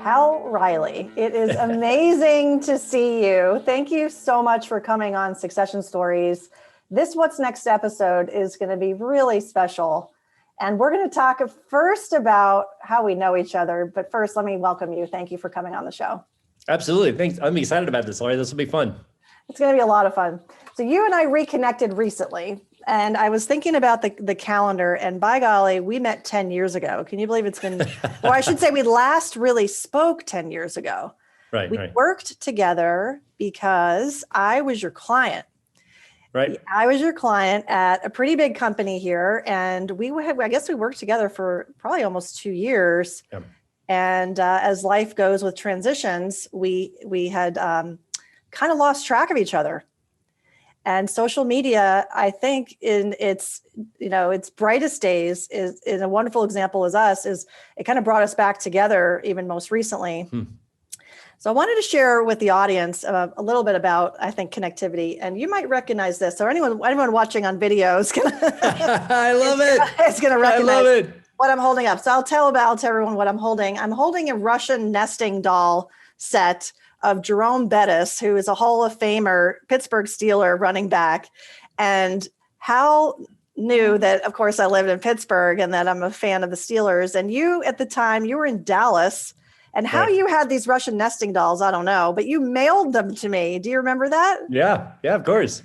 Hal Riley. It is amazing to see you. Thank you so much for coming on Succession Stories. This What's Next episode is going to be really special. And we're going to talk first about how we know each other. But first, let me welcome you. Thank you for coming on the show. Absolutely. Thanks. I'm excited about this, Laurie. This will be fun. It's going to be a lot of fun. So you and I reconnected recently, and I was thinking about the calendar, and by golly, we met 10 years ago. Can you believe it's been, or I should say we last really spoke 10 years ago. Right. We worked together because I was your client. Right. I was your client at a pretty big company here, and I guess we worked together for probably almost 2 years. Yeah. And as life goes with transitions, we had kind of lost track of each other. And social media, I think in its brightest days is a wonderful example as us, is it kind of brought us back together even most recently. So I wanted to share with the audience a little bit about, I think, connectivity, and you might recognize this. So anyone watching on video is going to, I love it. It's going to recognize I love it. What I'm holding up. So I'll tell everyone what I'm holding. I'm holding a Russian nesting doll set of Jerome Bettis, who is a Hall of Famer, Pittsburgh Steeler running back. And Hal knew that, of course, I lived in Pittsburgh and that I'm a fan of the Steelers. And you, at the time, you were in Dallas. And how you had these Russian nesting dolls, I don't know, but you mailed them to me. Do you remember that? Yeah, of course.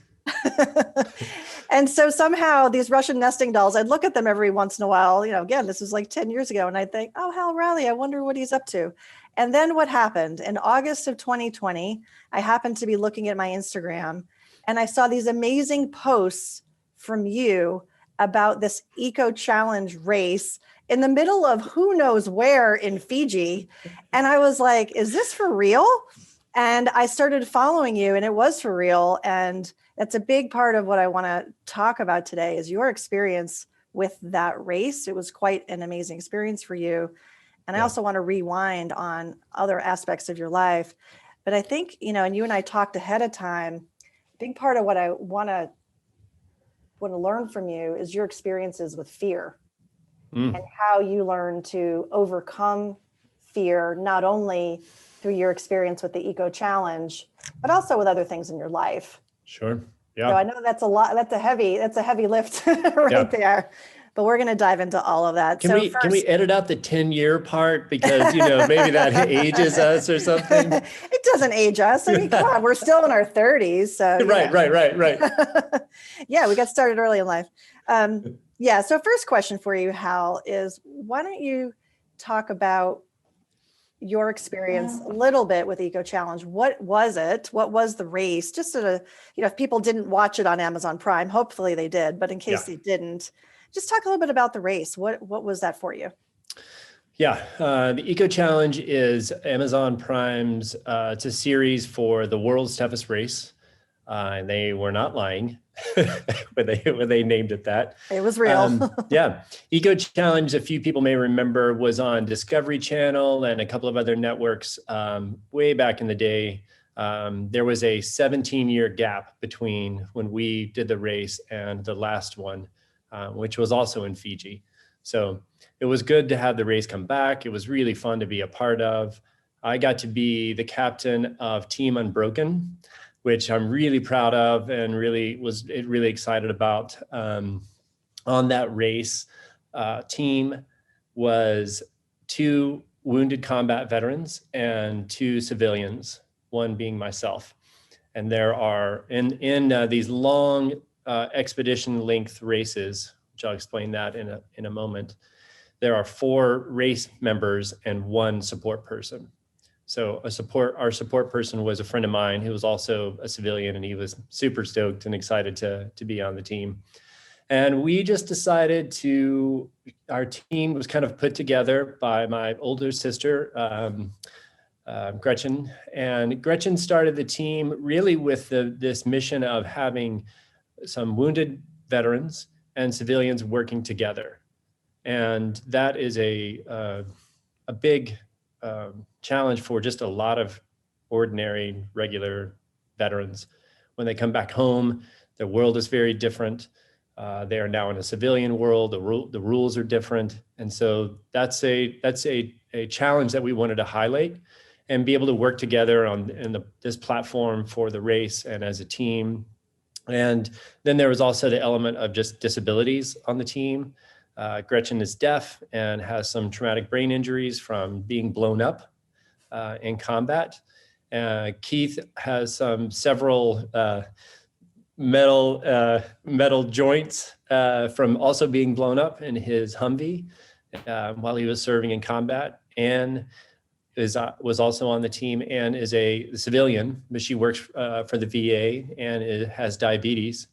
And so somehow these Russian nesting dolls, I'd look at them every once in a while. Again, this was like 10 years ago. And I'd think, oh, Hal Riley, I wonder what he's up to. And then what happened? In August of 2020, I happened to be looking at my Instagram and I saw these amazing posts from you about this eco challenge race in the middle of who knows where in Fiji. And I was like, is this for real? And I started following you, and it was for real. And that's a big part of what I want to talk about today is your experience with that race. It was quite an amazing experience for you. And I also want to rewind on other aspects of your life. But I think, and you and I talked ahead of time, a big part of what I want to learn from you is your experiences with fear and how you learn to overcome fear, not only through your experience with the Eco Challenge, but also with other things in your life. Sure. Yeah. So I know that's a lot. That's a heavy lift there. But we're going to dive into all of that. Can we edit out the 10-year part because maybe that ages us or something? It doesn't age us. I mean, come on, we're still in our 30s. So Right. Yeah, we got started early in life. So first question for you, Hal, is why don't you talk about your experience a little bit with Eco Challenge? What was it? What was the race? Just sort of, if people didn't watch it on Amazon Prime, hopefully they did, but in case they didn't, just talk a little bit about the race. What was that for you? Yeah, the Eco Challenge is Amazon Prime's, it's a series for the world's toughest race. And they were not lying when they named it that. It was real. Eco Challenge, a few people may remember, was on Discovery Channel and a couple of other networks way back in the day. There was a 17-year gap between when we did the race and the last one, which was also in Fiji. So it was good to have the race come back. It was really fun to be a part of. I got to be the captain of Team Unbroken, which I'm really proud of and really excited about. On that race, team was 2 wounded combat veterans and 2 civilians, one being myself. And there are in these long expedition length races, which I'll explain that in a moment, there are 4 race members and 1 support person. So our support person was a friend of mine who was also a civilian, and he was super stoked and excited to be on the team. And we just decided our team was kind of put together by my older sister, Gretchen. And Gretchen started the team really with this mission of having some wounded veterans and civilians working together. And that is a big challenge for just a lot of ordinary, regular veterans. When they come back home, their world is very different. They are now in a civilian world. The rules are different, and so that's a a challenge that we wanted to highlight and be able to work together on this platform for the race and as a team. And then there was also the element of just disabilities on the team. Gretchen is deaf and has some traumatic brain injuries from being blown up in combat. Keith has several metal joints from also being blown up in his Humvee while he was serving in combat. Anne was also on the team. Anne is a civilian, but she works for the VA and has diabetes.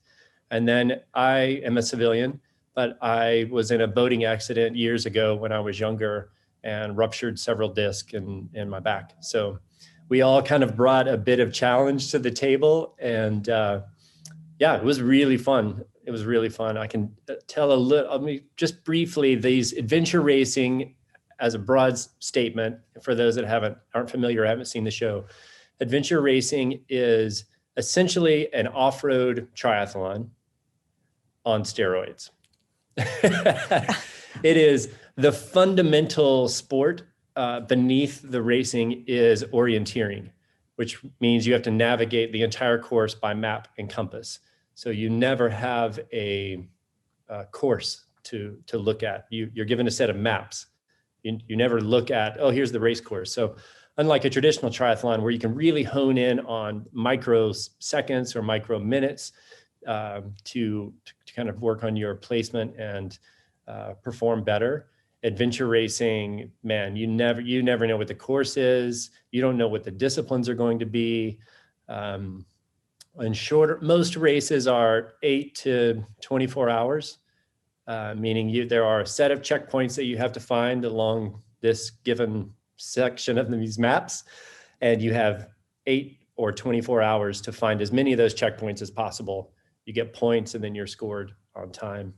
And then I am a civilian, but I was in a boating accident years ago when I was younger and ruptured several discs in my back. So we all kind of brought a bit of challenge to the table, and it was really fun. It was really fun. I can tell just briefly, these adventure racing as a broad statement for those that aren't familiar or haven't seen the show. Adventure racing is essentially an off-road triathlon on steroids. It is the fundamental sport beneath the racing is orienteering, which means you have to navigate the entire course by map and compass. So you never have a course to look at. You're given a set of maps. You never look at, oh, here's the race course. So unlike a traditional triathlon where you can really hone in on microseconds or micro minutes to kind of work on your placement and perform better, adventure racing, man, you never know what the course is. You don't know what the disciplines are going to be. And most races are 8 to 24 hours. Meaning there are a set of checkpoints that you have to find along this given section of these maps, and you have 8 or 24 hours to find as many of those checkpoints as possible. You get points and then you're scored on time.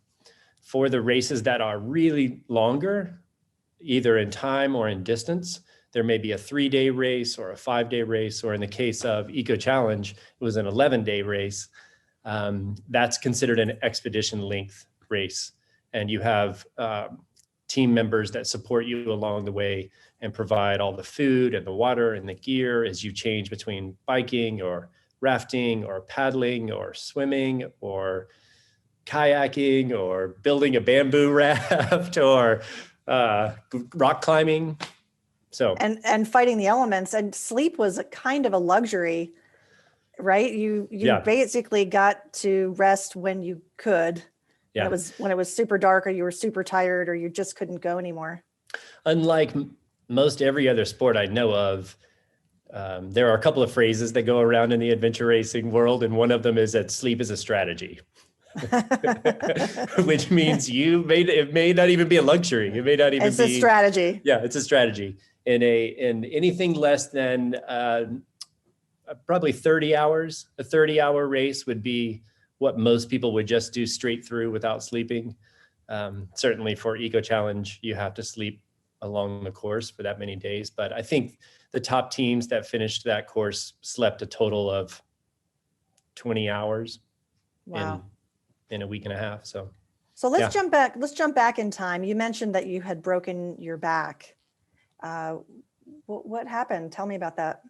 For the races that are really longer, either in time or in distance, there may be a 3-day race or a 5-day race, or in the case of Eco Challenge, it was an 11-day race. That's considered an expedition length race. And you have team members that support you along the way and provide all the food and the water and the gear as you change between biking or rafting or paddling or swimming or kayaking or building a bamboo raft or rock climbing. So and fighting the elements, and sleep was a kind of a luxury, right? You basically got to rest when you could. Yeah. When it was super dark, or you were super tired, or you just couldn't go anymore. Unlike most every other sport I know of, there are a couple of phrases that go around in the adventure racing world, and one of them is that sleep is a strategy, which means it may not even be a luxury. It may not even be a strategy. Yeah, it's a strategy. In anything less than probably 30 hours, a 30-hour race would be what most people would just do straight through without sleeping. Certainly for Eco Challenge, you have to sleep along the course for that many days. But I think the top teams that finished that course slept a total of 20 hours. Wow. In a week and a half. So let's jump back. Let's jump back in time. You mentioned that you had broken your back. What happened? Tell me about that.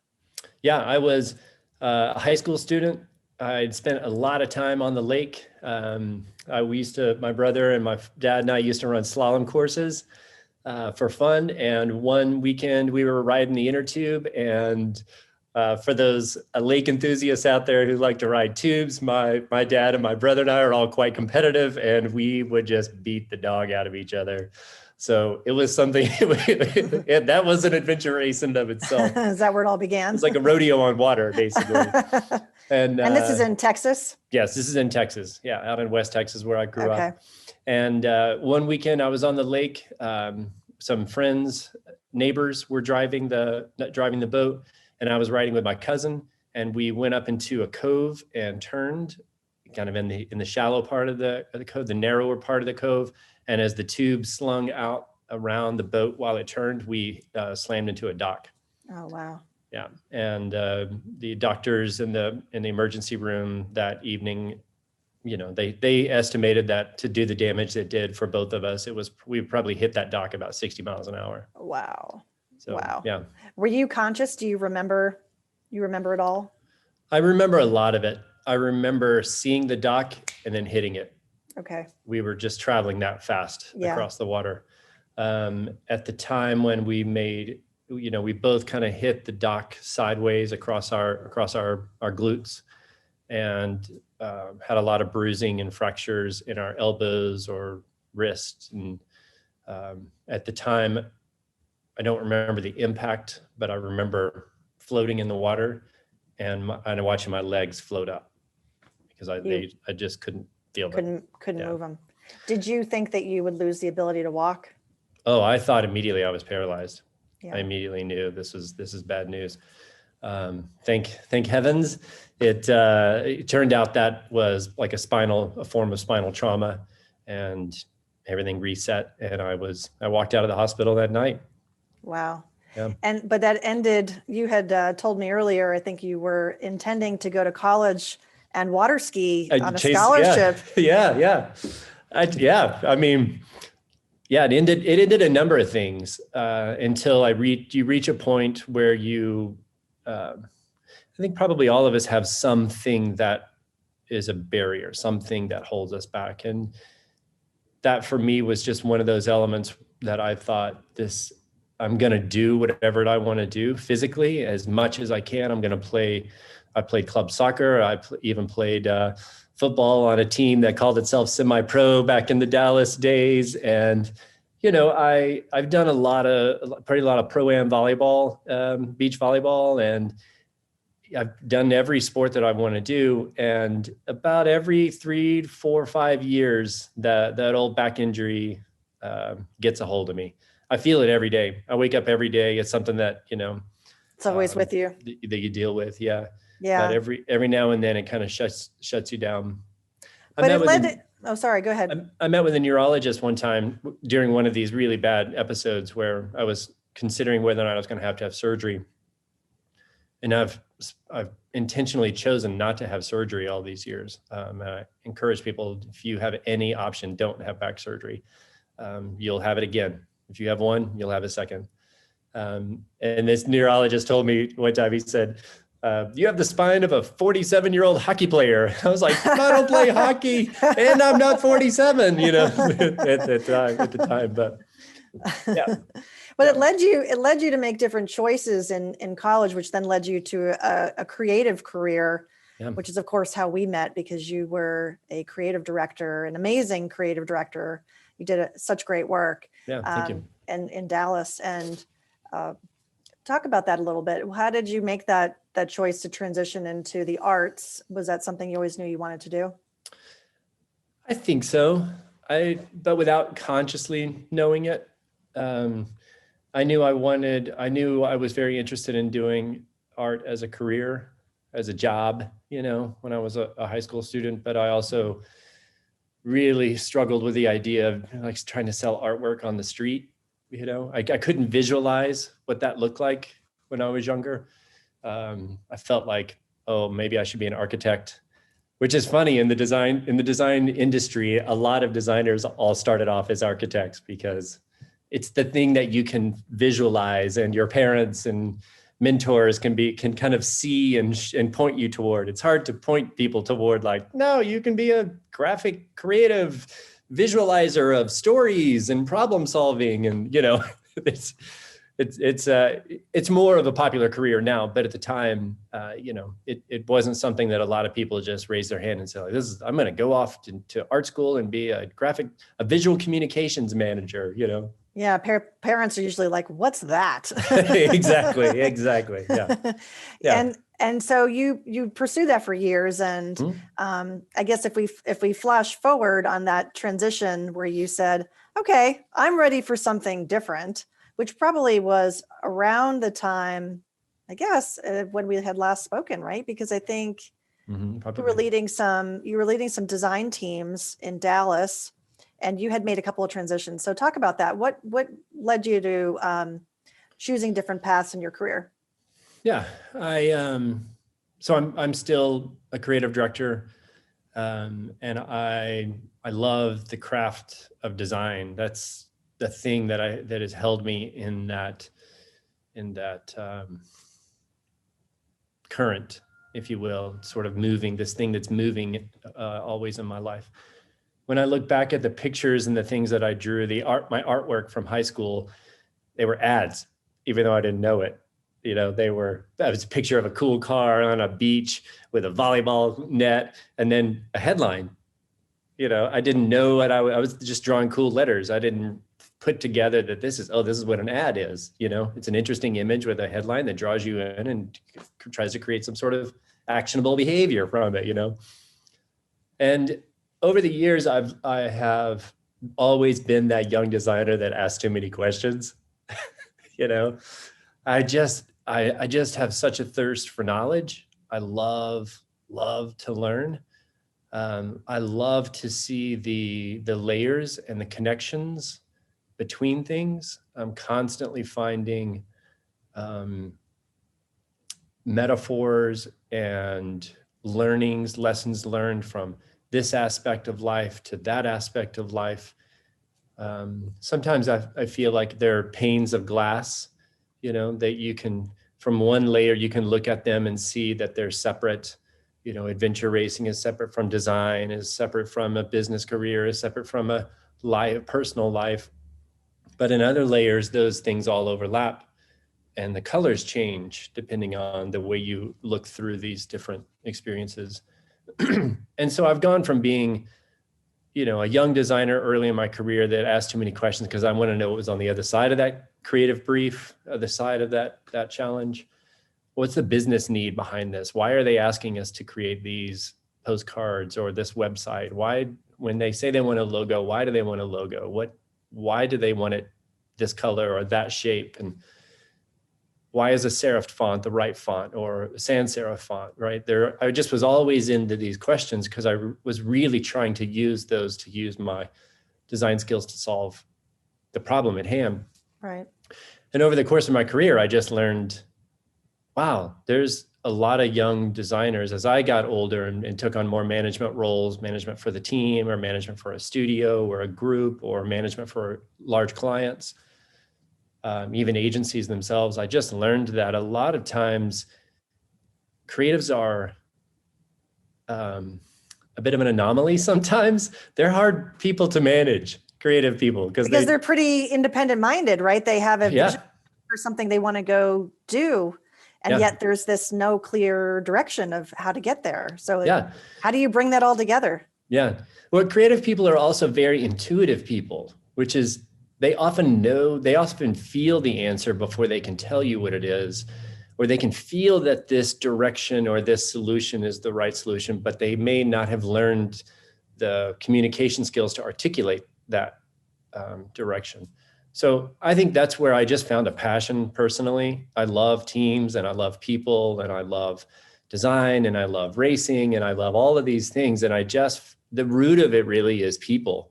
Yeah, I was a high school student. I'd spent a lot of time on the lake. My brother and my dad and I used to run slalom courses for fun. And one weekend we were riding the inner tube. And for those lake enthusiasts out there who like to ride tubes, my dad and my brother and I are all quite competitive, and we would just beat the dog out of each other. So it was something, that was an adventure race in and of itself. Is that where it all began? It's like a rodeo on water, basically. And this is in Texas? Yes, this is in Texas. Yeah, out in West Texas where I grew up. And one weekend I was on the lake. Some friends, neighbors were driving the boat, and I was riding with my cousin. And we went up into a cove and turned, kind of in the shallow part of the cove, the narrower part of the cove. And as the tube slung out around the boat while it turned, we slammed into a dock. Oh, wow. Yeah. And the doctors in the emergency room that evening, they estimated that to do the damage it did for both of us, we probably hit that dock about 60 miles an hour. Wow. So, Wow. yeah. Were you conscious? Do you remember it all? I remember a lot of it. I remember seeing the dock and then hitting it. Okay. We were just traveling that fast Yeah. across the water. At the time when we made, we both kind of hit the dock sideways across our glutes, and had a lot of bruising and fractures in our elbows or wrists. And at the time, I don't remember the impact, but I remember floating in the water and watching my legs float up because I just couldn't feel them. Couldn't Yeah. move them. Did you think that you would lose the ability to walk? Oh, I thought immediately I was paralyzed. Yeah. I immediately knew this is bad news. Thank heavens. It turned out that was like a form of spinal trauma, and everything reset. And I walked out of the hospital that night. Wow. Yeah. But that ended, you had told me earlier, I think you were intending to go to college and water ski on a scholarship. Yeah. I mean, yeah, it ended a number of things until you reach a point where I think probably all of us have something that is a barrier, something that holds us back. And that for me was just one of those elements that I thought, I'm going to do whatever I want to do physically as much as I can. I'm going to play. I played club soccer. I even played football on a team that called itself semi-pro back in the Dallas days. And, I've done a lot of pro-am volleyball, beach volleyball, and I've done every sport that I want to do. And about every 3, 4, 5 years, that old back injury gets a hold of me. I feel it every day. I wake up every day. It's something that, It's always with you. That you deal with. Yeah. Yeah. But every now and then it kind of shuts you down. Oh, sorry, go ahead. I met with a neurologist one time during one of these really bad episodes where I was considering whether or not I was going to have surgery. And I've intentionally chosen not to have surgery all these years. And I encourage people, if you have any option, don't have back surgery. You'll have it again. If you have one, you'll have a second. And this neurologist told me one time, he said, you have the spine of a 47-year-old hockey player. I was like, I don't play hockey and I'm not 47, at the time, but yeah. But it led you to make different choices in college, which then led you to a creative career, which is of course how we met, because you were a creative director, an amazing creative director. You did such great work. Yeah, thank you. In Dallas. And talk about that a little bit. How did you make that choice to transition into the arts? Was that something you always knew you wanted to do? I think so. But without consciously knowing it. I knew I was very interested in doing art as a career, as a job, when I was a high school student, but I also really struggled with the idea of like trying to sell artwork on the street. I couldn't visualize what that looked like when I was younger. I felt like, oh, maybe I should be an architect, which is funny. In the design industry, a lot of designers all started off as architects because it's the thing that you can visualize, and your parents and mentors can kind of see and point you toward. It's hard to point people toward like, no, you can be a graphic creative visualizer of stories and problem solving. And, it's more of a popular career now, but at the time, it wasn't something that a lot of people just raised their hand and said, like, I'm going to go off to art school and be a visual communications manager, Yeah, parents are usually like, "What's that?" Exactly. Yeah. And so you pursued that for years, and I guess if we flash forward on that transition where you said, "Okay, I'm ready for something different," which probably was around the time, I guess, when we had last spoken, right? Because I think you were leading some design teams in Dallas. And you had made a couple of transitions. So talk about that. What led you to choosing different paths in your career? Yeah, so I'm still a creative director, and I love the craft of design. That's the thing that has held me in that current, if you will, sort of moving, this thing that's moving always in my life. When I look back at the pictures and the things that I drew, my artwork from high school, they were ads, even though I didn't know it. You know, that was a picture of a cool car on a beach with a volleyball net and then a headline. You know, I didn't know what I was just drawing cool letters. I didn't put together that this is what an ad is. You know, it's an interesting image with a headline that draws you in and tries to create some sort of actionable behavior from it, you know. And over the years, I have always been that young designer that asked too many questions. You know, I just have such a thirst for knowledge. I love to learn. I love to see the layers and the connections between things. I'm constantly finding metaphors and lessons learned from this aspect of life to that aspect of life. Sometimes I feel like there are panes of glass, you know, that you can, from one layer, you can look at them and see that they're separate. You know, adventure racing is separate from design, is separate from a business career, is separate from a personal life. But in other layers, those things all overlap and the colors change depending on the way you look through these different experiences. And so I've gone from being, you know, a young designer early in my career that asked too many questions because I want to know what was on the other side of that creative brief, other side of that challenge. What's the business need behind this? Why are they asking us to create these postcards or this website? Why, when they say they want a logo, why do they want a logo? Why do they want it this color or that shape? And why is a serif font the right font or a sans serif font, right? I just was always into these questions because I was really trying to use my design skills to solve the problem at hand. Right. And over the course of my career, I just learned, wow, there's a lot of young designers as I got older and took on more management roles, management for the team or management for a studio or a group or management for large clients. Even agencies themselves, I just learned that a lot of times creatives are a bit of an anomaly sometimes. They're hard people to manage, creative people. Because they're pretty independent minded, right? They have a vision for something they want to go do. And yet there's this no clear direction of how to get there. So how do you bring that all together? Yeah. Well, creative people are also very intuitive people, which is they often feel the answer before they can tell you what it is, or they can feel that this direction or this solution is the right solution, but they may not have learned the communication skills to articulate that direction. So I think that's where I just found a passion personally. I love teams and I love people and I love design and I love racing and I love all of these things. And the root of it really is people.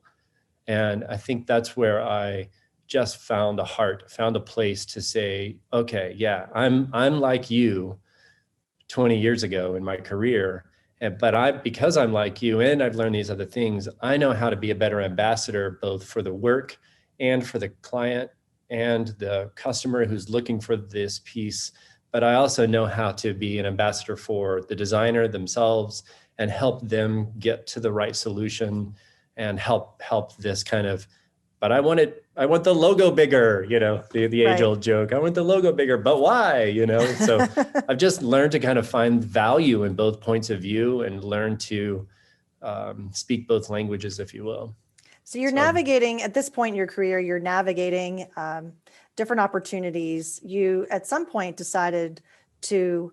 And I think that's where I just found a place to say, okay, yeah, I'm like you 20 years ago in my career. But because I'm like you and I've learned these other things, I know how to be a better ambassador, both for the work and for the client and the customer who's looking for this piece. But I also know how to be an ambassador for the designer themselves and help them get to the right solution and help this kind of, but I want the logo bigger, you know, the age old joke. I want the logo bigger, but why, you know? So I've just learned to kind of find value in both points of view and learn to speak both languages, if you will. So you're navigating, at this point in your career, you're navigating different opportunities. You, at some point, decided to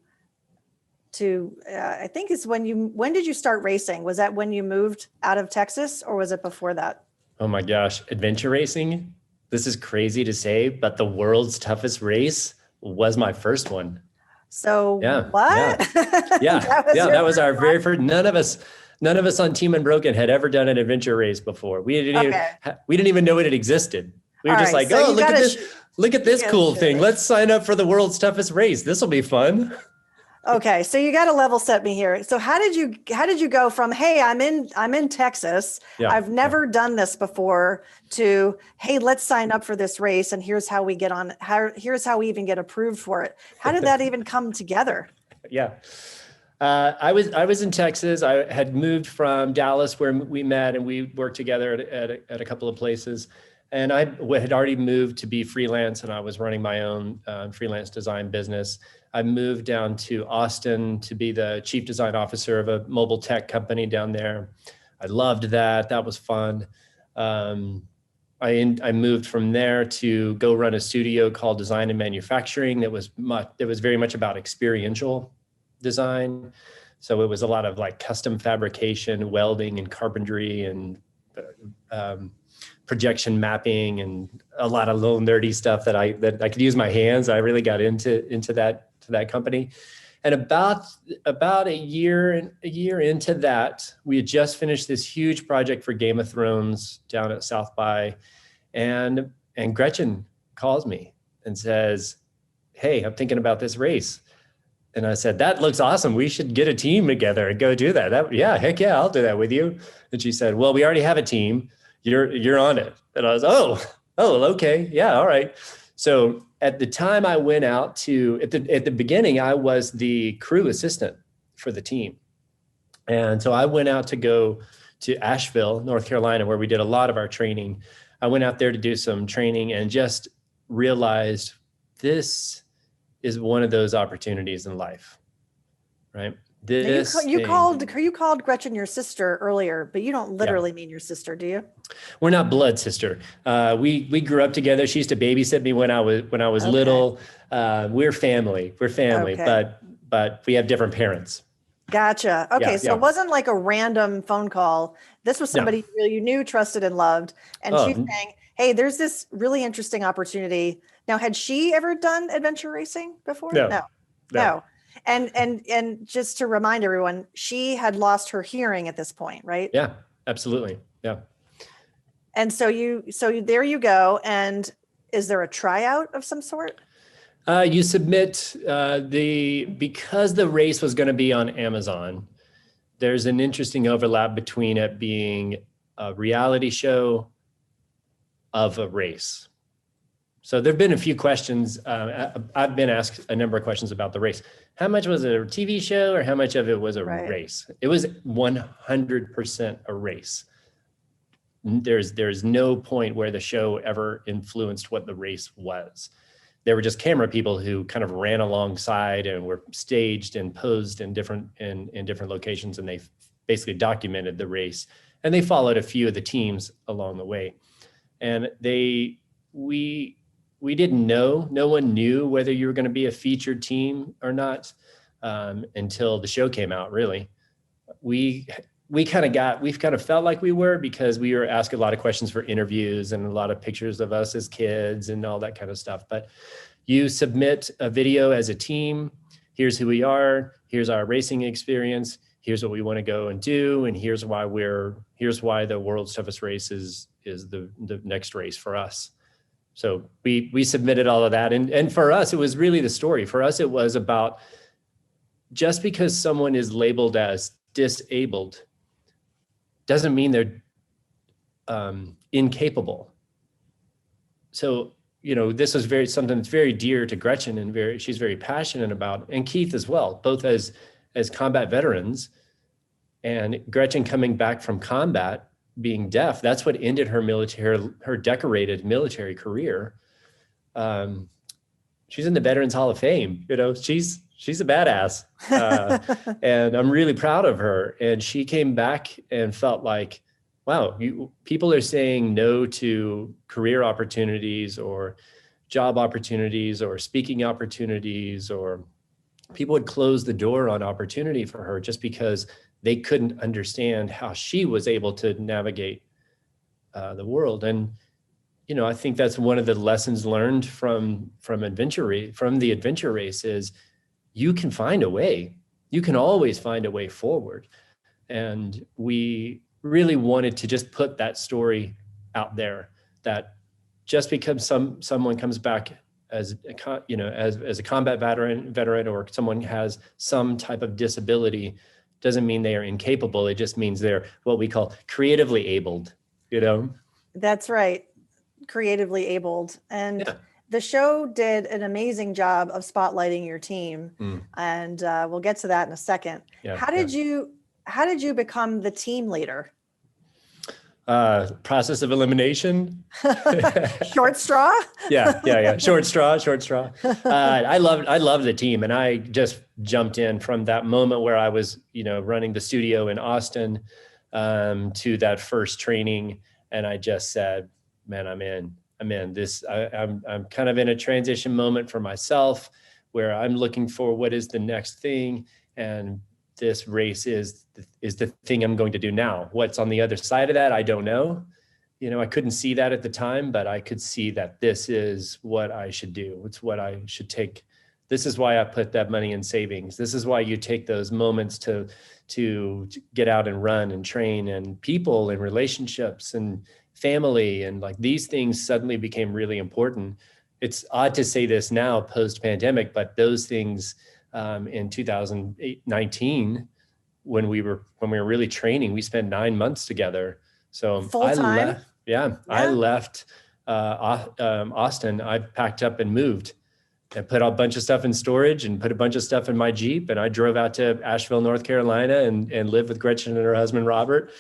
I think it's when did you start racing? Was that when you moved out of Texas or was it before that? Oh my gosh, adventure racing. This is crazy to say, but the world's toughest race was my first one. So what? That was our very first. None of us on Team Unbroken had ever done an adventure race before. We didn't even know it existed. We were just like, so look at this cool thing. Let's sign up for the world's toughest race. This will be fun. Okay, so you got to level set me here. So how did you go from, hey, I'm in Texas, Yeah. I've never done this before, to, hey, let's sign up for this race and here's how we get on, here's how we even get approved for it. How did that even come together? Yeah. I was in Texas. I had moved from Dallas where we met and we worked together at a couple of places. And I had already moved to be freelance, and I was running my own freelance design business. I moved down to Austin to be the chief design officer of a mobile tech company down there. I loved that. That was fun. I moved from there to go run a studio called Design and Manufacturing that was very much about experiential design. So it was a lot of like custom fabrication, welding and carpentry and projection mapping and a lot of little nerdy stuff that I could use my hands. I really got into that company. And about a year into that, we had just finished this huge project for Game of Thrones down at South by, and Gretchen calls me and says, "Hey, I'm thinking about this race." And I said, "That looks awesome. We should get a team together and go do that." Yeah, heck yeah, I'll do that with you. And she said, "Well, we already have a team. You're on it." And I was, oh, okay. Yeah. All right. So at the time I went out at the beginning, I was the crew assistant for the team. And so I went out to go to Asheville, North Carolina, where we did a lot of our training. I went out there to do some training and just realized this is one of those opportunities in life, right? You called Gretchen your sister earlier, but you don't literally mean your sister, do you? We're not blood sister. We grew up together. She used to babysit me when I was little. We're family. Okay. But we have different parents. Gotcha. Okay, so it wasn't like a random phone call. This was somebody you knew, trusted, and loved, and she's saying, "Hey, there's this really interesting opportunity." Now, had she ever done adventure racing before? No. And just to remind everyone, she had lost her hearing at this point, right? Yeah, absolutely. Yeah. And so there you go. And is there a tryout of some sort? You submit because the race was going to be on Amazon. There's an interesting overlap between it being a reality show of a race. So there've been a few questions. I've been asked a number of questions about the race. How much was it a TV show, or how much of it was a race? It was 100% a race. There's no point where the show ever influenced what the race was. There were just camera people who kind of ran alongside and were staged and posed in different locations, and they basically documented the race. And they followed a few of the teams along the way. And we didn't know. No one knew whether you were going to be a featured team or not until the show came out. Really, we've kind of felt like we were, because we were asked a lot of questions for interviews and a lot of pictures of us as kids and all that kind of stuff. But you submit a video as a team. Here's who we are. Here's our racing experience. Here's what we want to go and do. And here's why the world's toughest race is the next race for us. So we submitted all of that. And for us, it was really the story. For us, it was about, just because someone is labeled as disabled doesn't mean they're incapable. So, this was something that's very dear to Gretchen, and she's very passionate about, and Keith as well, both as combat veterans, and Gretchen coming back from combat, being deaf. That's what ended her decorated military career. She's in the Veterans Hall of Fame. She's a badass, and I'm really proud of her. And she came back and felt like, wow, people are saying no to career opportunities or job opportunities or speaking opportunities, or people would close the door on opportunity for her just because they couldn't understand how she was able to navigate the world. And, I think that's one of the lessons learned from the adventure race is you can find a way. You can always find a way forward. And we really wanted to just put that story out there, that just because someone comes back as a combat veteran or someone has some type of disability, doesn't mean they are incapable. It just means they're what we call creatively abled, That's right. Creatively abled. And Yeah. the show did an amazing job of spotlighting your team. And we'll get to that in a second. Yeah, How did you become the team leader? Process of elimination. Short straw? Yeah. Short straw. I love the team, and I just jumped in from that moment where I was, running the studio in Austin, to that first training, and I just said, "Man, I'm in this. I'm kind of in a transition moment for myself, where I'm looking for what is the next thing, and this race is the thing I'm going to do now. What's on the other side of that, I don't know." I couldn't see that at the time, but I could see that this is what I should do. It's what I should take. This is why I put that money in savings. This is why you take those moments to get out and run and train, and people and relationships and family. And like these things suddenly became really important. It's odd to say this now post pandemic, but those things in 2019, when we were really training, we spent 9 months together. So Full time? I left Austin. I packed up and moved and put a bunch of stuff in storage and put a bunch of stuff in my Jeep. And I drove out to Asheville, North Carolina and lived with Gretchen and her husband, Robert.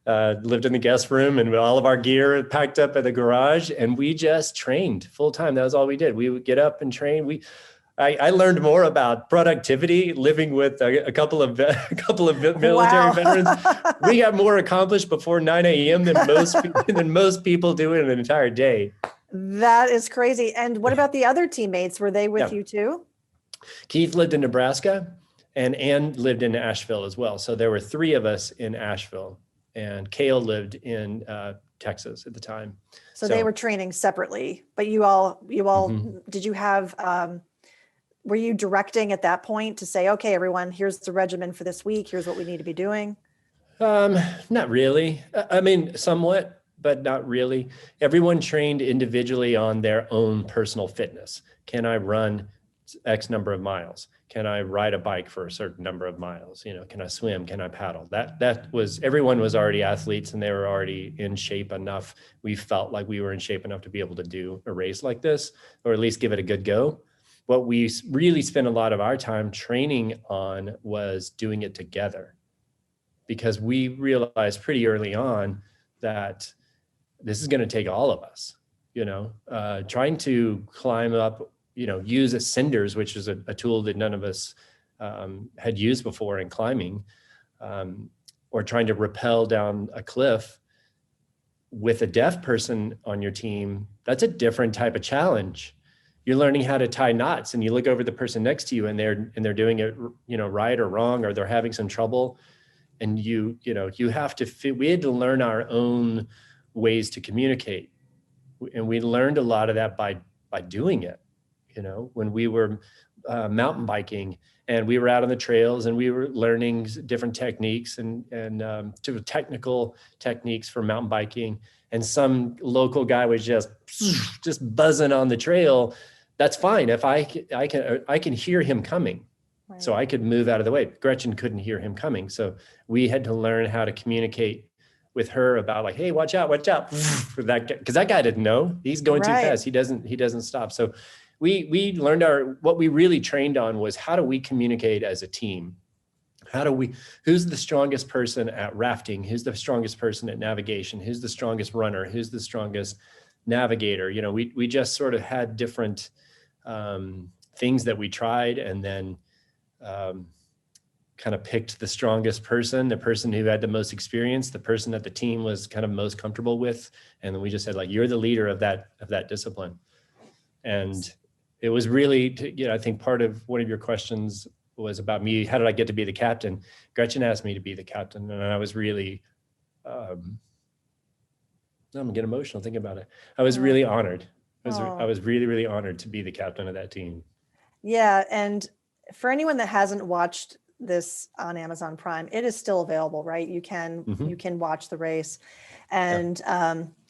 Lived in the guest room and all of our gear packed up at the garage. And we just trained full time. That was all we did. We would get up and train. I learned more about productivity living with a couple of military veterans. We got more accomplished before 9 a.m. than most people do in an entire day. That is crazy. And what about the other teammates? Were they with you too? Keith lived in Nebraska, and Ann lived in Asheville as well. So there were 3 of us in Asheville, and Cale lived in Texas at the time. So they were training separately, but you all, did you have, were you directing at that point to say, okay, everyone, here's the regimen for this week. Here's what we need to be doing? Not really. I mean, somewhat, but not really. Everyone trained individually on their own personal fitness. Can I run X number of miles? Can I ride a bike for a certain number of miles? Can I swim? Can I paddle? Everyone was already athletes, and they were already in shape enough. We felt like we were in shape enough to be able to do a race like this, or at least give it a good go. What we really spent a lot of our time training on was doing it together, because we realized pretty early on that this is going to take all of us, trying to climb up, use ascenders, which is a tool that none of us had used before in climbing, or trying to rappel down a cliff with a deaf person on your team. That's a different type of challenge. You're learning how to tie knots, and you look over the person next to you and they're doing it, right or wrong, or they're having some trouble. And you have to we had to learn our own ways to communicate. And we learned a lot of that by doing it. When we were mountain biking and we were out on the trails and we were learning different techniques and technical techniques for mountain biking, and some local guy was just buzzing on the trail. That's fine. If I can hear him coming. Right. So I could move out of the way. Gretchen couldn't hear him coming. So we had to learn how to communicate with her about like, hey, watch out for that guy. Because that guy didn't know. He's going too fast. He doesn't stop. So we learned what we really trained on was, how do we communicate as a team? Who's the strongest person at rafting? Who's the strongest person at navigation? Who's the strongest runner? Who's the strongest navigator? We just sort of had different things that we tried, and then kind of picked the strongest person, the person who had the most experience, the person that the team was kind of most comfortable with. And then we just said, like, you're the leader of that discipline. And it was really, I think part of one of your questions was about me. How did I get to be the captain? Gretchen asked me to be the captain. And I was really, I'm gonna get emotional thinking about it. I was really honored. I was really, really honored to be the captain of that team. Yeah. And for anyone that hasn't watched this on Amazon Prime, it is still available, right? You can watch the race. And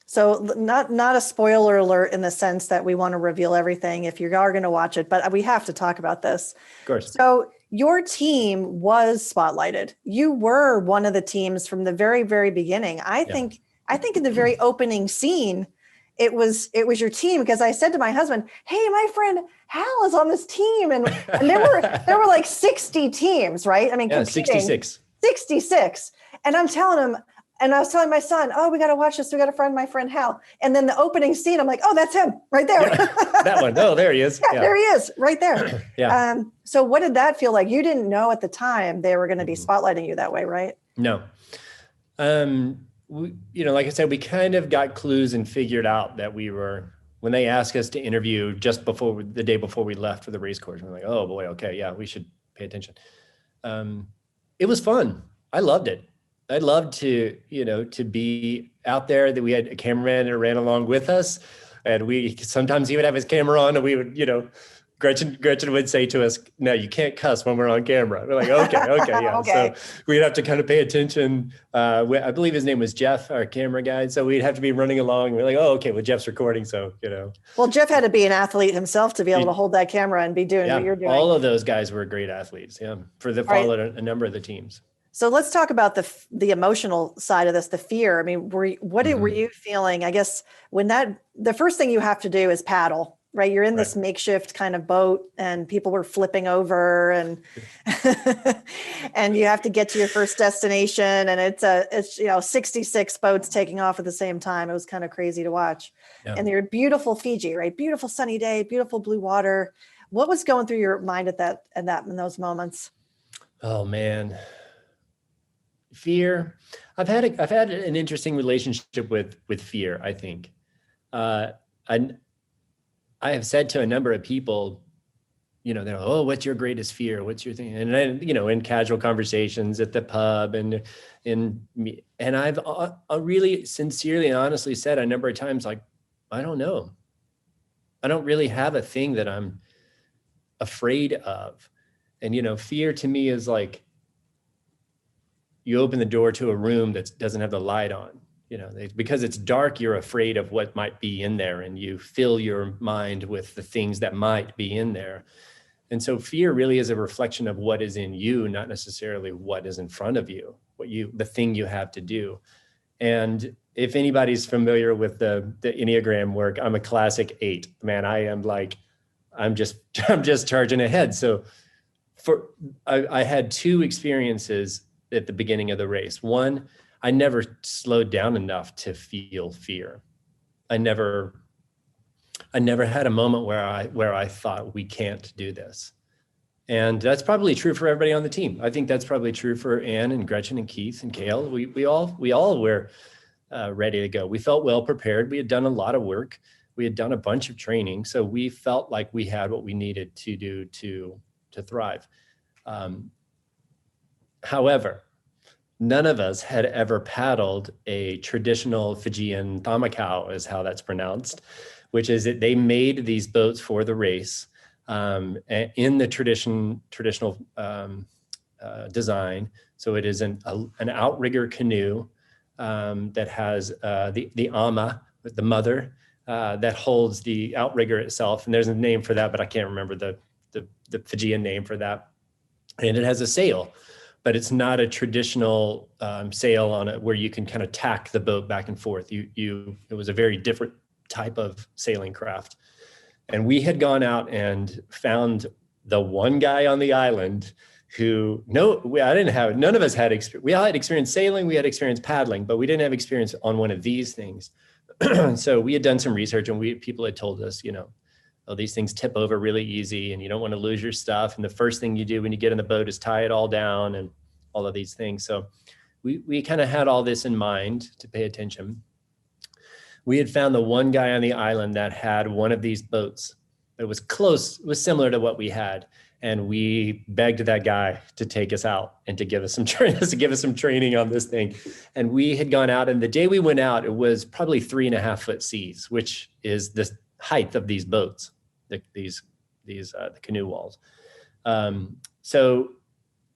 So not a spoiler alert in the sense that we want to reveal everything if you are going to watch it, but we have to talk about this. Of course. So your team was spotlighted. You were one of the teams from the very, very beginning. I think in the very opening scene, it was your team, because I said to my husband, "Hey, my friend Hal is on this team," and there were like 60 teams, right? I mean, yeah, competing, 66. 66, and I'm telling him. And I was telling my son, "Oh, we got to watch this. We got to find my friend Hal." And then the opening scene, I'm like, "Oh, that's him right there." Yeah, that one. Oh, there he is. Yeah, there he is right there. Yeah. So what did that feel like? You didn't know at the time they were going to be spotlighting you that way, right? No. Like I said, we kind of got clues and figured out that when they asked us to interview just before the day before we left for the race course, we're like, oh boy, okay, yeah, we should pay attention. It was fun. I loved it. I loved to be out there, that we had a cameraman that ran along with us, and sometimes he would have his camera on, and we would, Gretchen would say to us, "No, you can't cuss when we're on camera." We're like, okay, yeah. Okay. So we'd have to kind of pay attention. I believe his name was Jeff, our camera guy. So we'd have to be running along. We're like, oh, okay, well, Jeff's recording. So, Well, Jeff had to be an athlete himself to be able to hold that camera and be doing what you're doing. All of those guys were great athletes. Yeah. Followed a number of the teams. So let's talk about the emotional side of this, the fear. I mean, were you feeling? I guess the first thing you have to do is paddle, right? You're in this makeshift kind of boat, and people were flipping over, and and you have to get to your first destination, and it's 66 boats taking off at the same time. It was kind of crazy to watch. Yeah. And you're beautiful Fiji, right? Beautiful sunny day, beautiful blue water. What was going through your mind in those moments? Oh man. Fear. I've had an interesting relationship with fear, I think. I have said to a number of people, they're like, "Oh, what's your greatest fear? What's your thing?" And then, in casual conversations at the pub and I've really sincerely and honestly said a number of times, like, I don't know. I don't really have a thing that I'm afraid of. And, fear to me is like, you open the door to a room that doesn't have the light on, because it's dark, you're afraid of what might be in there, and you fill your mind with the things that might be in there. And so fear really is a reflection of what is in you, not necessarily what is in front of you, the thing you have to do. And if anybody's familiar with the Enneagram work, I'm a classic 8, man. I am like, I'm just charging ahead. So I had 2 experiences at the beginning of the race. One, I never slowed down enough to feel fear. I never had a moment where I thought, we can't do this. And that's probably true for everybody on the team. I think that's probably true for Ann and Gretchen and Keith and Kale. We all were ready to go. We felt well prepared. We had done a lot of work. We had done a bunch of training. So we felt like we had what we needed to do to thrive. However, none of us had ever paddled a traditional Fijian thamakau, is how that's pronounced, which is that they made these boats for the race in the traditional design. So it is an outrigger canoe that has the ama, the mother, that holds the outrigger itself. And there's a name for that, but I can't remember the Fijian name for that. And it has a sail, but it's not a traditional sail on it where you can kind of tack the boat back and forth. It was a very different type of sailing craft. And we had gone out and found the one guy on the island who, none of us had experience. We all had experience sailing, we had experience paddling, but we didn't have experience on one of these things. So we had done some research, and people had told us, oh, these things tip over really easy, and you don't want to lose your stuff. And the first thing you do when you get in the boat is tie it all down and all of these things. So we kind of had all this in mind to pay attention. We had found the one guy on the island that had one of these boats that was similar to what we had. And we begged that guy to take us out and to give us some training on this thing. And we had gone out, and the day we went out, it was probably 3.5 foot seas, which is the height of these boats, the canoe walls. So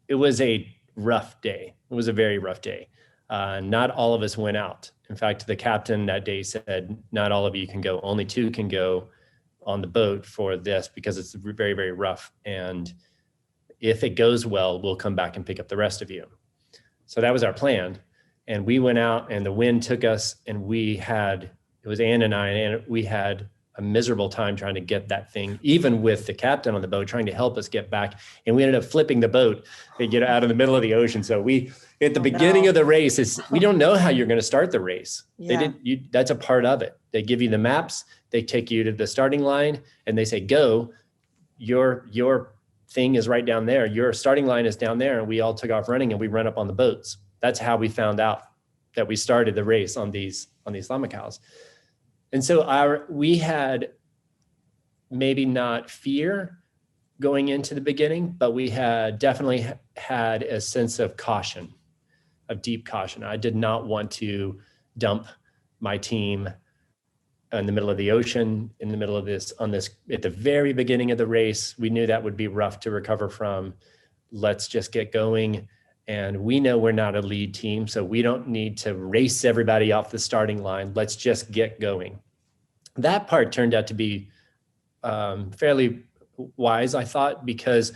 it was a rough day. It was a very rough day. Not all of us went out. In fact, the captain that day said, not all of you can go, only 2 can go on the boat for this because it's very, very rough. And if it goes well, we'll come back and pick up the rest of you. So that was our plan. And we went out and the wind took us, and it was Ann and I, and we had a miserable time trying to get that thing, even with the captain on the boat trying to help us get back. And we ended up flipping the boat to get out in the middle of the ocean. So at the beginning of the race, we don't know how you're going to start the race. Yeah. That's a part of it. They give you the maps, they take you to the starting line, and they say, go, your thing is right down there. Your starting line is down there. And we all took off running and we ran up on the boats. That's how we found out that we started the race on these llama cows. And so we had maybe not fear going into the beginning, but we had definitely had a sense of caution, of deep caution. I did not want to dump my team in the middle of the ocean, in the middle of this, at the very beginning of the race. We knew that would be rough to recover from. Let's just get going. And we know we're not a lead team, so we don't need to race everybody off the starting line. Let's just get going. That part turned out to be fairly wise, I thought, because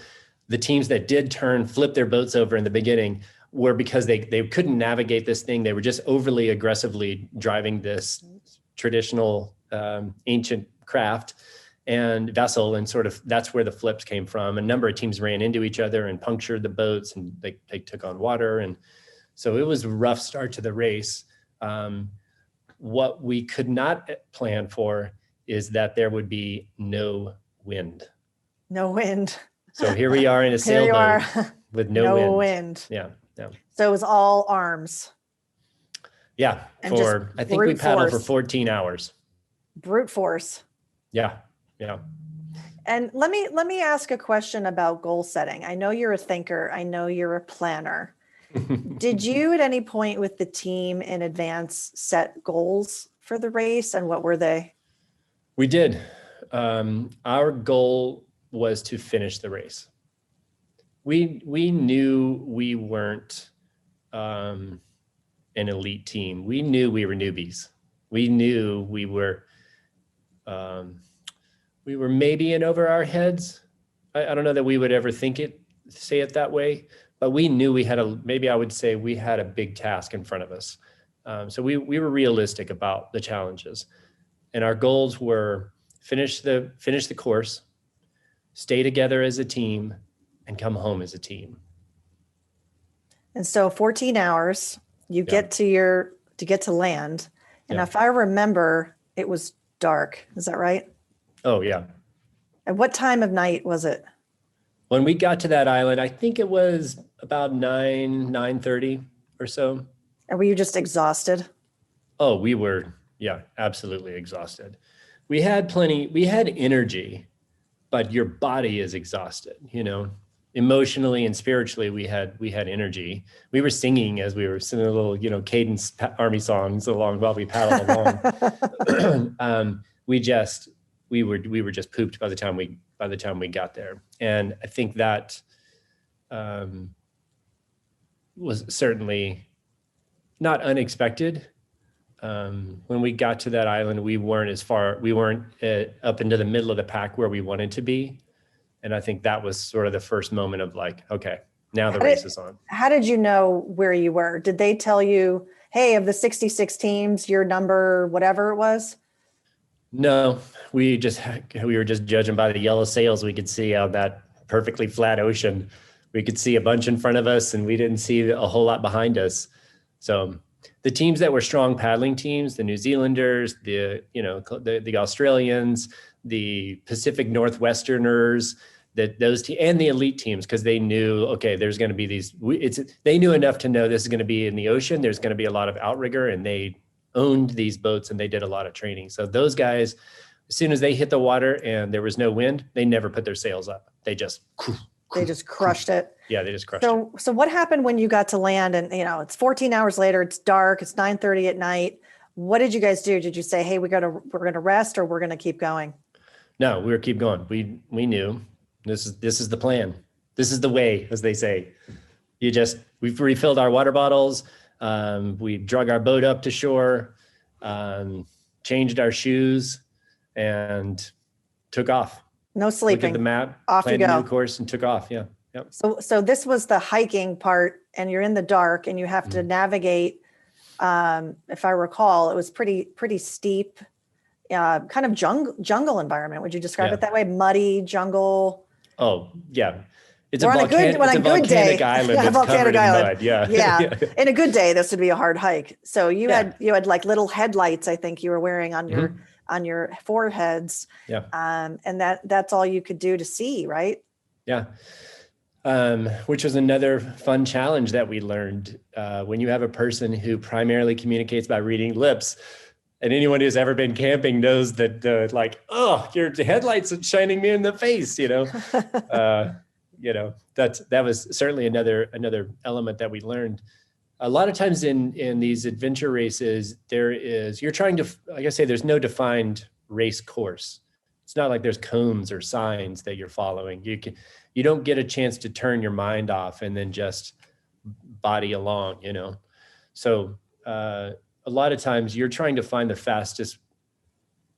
the teams that did flip their boats over in the beginning were because they couldn't navigate this thing. They were just overly aggressively driving this traditional ancient craft and vessel, and sort of that's where the flips came from. A number of teams ran into each other and punctured the boats, and they took on water. And so it was a rough start to the race. What we could not plan for is that there would be no wind. No wind. So here we are in a sailboat with no wind. Yeah. So it was all arms. Yeah. I think we paddled for 14 hours. Brute force. Yeah. And let me ask a question about goal setting. I know you're a thinker. I know you're a planner. Did you at any point with the team in advance set goals for the race, and what were they? We did. Our goal was to finish the race. We knew we weren't an elite team. We knew we were newbies. We knew we were maybe in over our heads. I don't know that we would ever say it that way, but we knew we had we had a big task in front of us. So we were realistic about the challenges, and our goals were finish the course, stay together as a team, and come home as a team. And so 14 hours, you get to land. And if I remember, it was dark. Is that right? Oh, yeah. And what time of night was it? When we got to that island, I think it was about 9:30 or so. And were you just exhausted? Oh, we were, absolutely exhausted. We had energy, but your body is exhausted, emotionally and spiritually. We had energy. We were singing as we were singing a little, cadence army songs along while we paddled along. We were just pooped by the time we got there. And I think that was certainly not unexpected. When we got to that island, we weren't up into the middle of the pack where we wanted to be. And I think that was sort of the first moment of like, okay, now the race is on. How did you know where you were? Did they tell you, hey, of the 66 teams, your number, whatever it was? No, we were just judging by the yellow sails we could see on that perfectly flat ocean. We could see a bunch in front of us, and we didn't see a whole lot behind us. So the teams that were strong paddling teams, the New Zealanders, the Australians, the Pacific Northwesterners, and the elite teams, because they knew, okay, there's going to be they knew enough to know this is going to be in the ocean. There's going to be a lot of outrigger, and they owned these boats and they did a lot of training. So those guys, as soon as they hit the water and there was no wind, they never put their sails up. They just crushed it. Yeah, they just crushed it. So what happened when you got to land and, it's 14 hours later, it's dark, it's 9:30 at night. What did you guys do? Did you say, hey, we're going to rest, or we're going to keep going? No, we were keep going. We knew this is the plan. This is the way, as they say. We refilled our water bottles. We drug our boat up to shore, changed our shoes, and took off. No Looked sleeping. at the map, Off you planned a go. new course, and took off. Yeah. Yep. So this was the hiking part, and you're in the dark, and you have to navigate. If I recall, it was pretty steep, kind of jungle environment. Would you describe Yeah. it that way? Muddy jungle. Oh, yeah. It's We're a on a good volcanic day. island Yeah, that's volcanic covered in island. mud. Yeah. Yeah. In a good day, this would be a hard hike. So you Yeah. had like little headlights, I think you were wearing on Mhm. your foreheads. Yeah. And that's all you could do to see, right? Yeah. Which was another fun challenge that we learned. When you have a person who primarily communicates by reading lips, and anyone who's ever been camping knows that like, oh, your headlights are shining me in the face, that was certainly another element that we learned. A lot of times in these adventure races, you're trying to, like I say, there's no defined race course. It's not like there's cones or signs that you're following. You don't get a chance to turn your mind off and then just body along, So a lot of times you're trying to find the fastest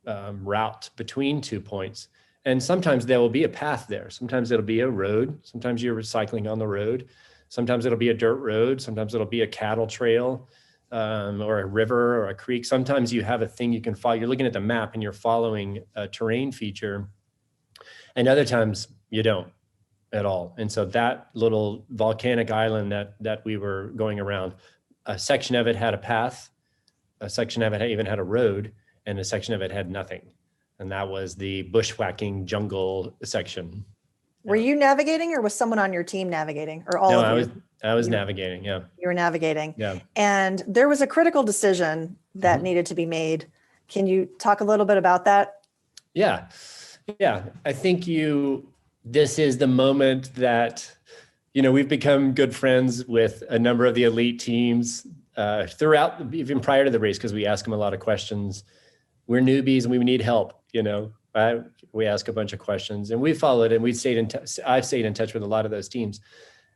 route between 2 points. And sometimes there will be a path there. Sometimes it'll be a road. Sometimes you're cycling on the road. Sometimes it'll be a dirt road. Sometimes it'll be a cattle trail or a river or a creek. Sometimes you have a thing you can follow. You're looking at the map and you're following a terrain feature. And other times you don't at all. And so that little volcanic island that we were going around, a section of it had a path, a section of it even had a road, and a section of it had nothing. And that was the bushwhacking jungle section. Were you navigating, or was someone on your team navigating, or all of you? I was navigating. Yeah. You were navigating. Yeah. And there was a critical decision that needed to be made. Can you talk a little bit about that? Yeah. Yeah. I think this is the moment that, we've become good friends with a number of the elite teams throughout, even prior to the race, because we ask them a lot of questions. We're newbies and we need help, we ask a bunch of questions, and we followed, and I've stayed in touch with a lot of those teams.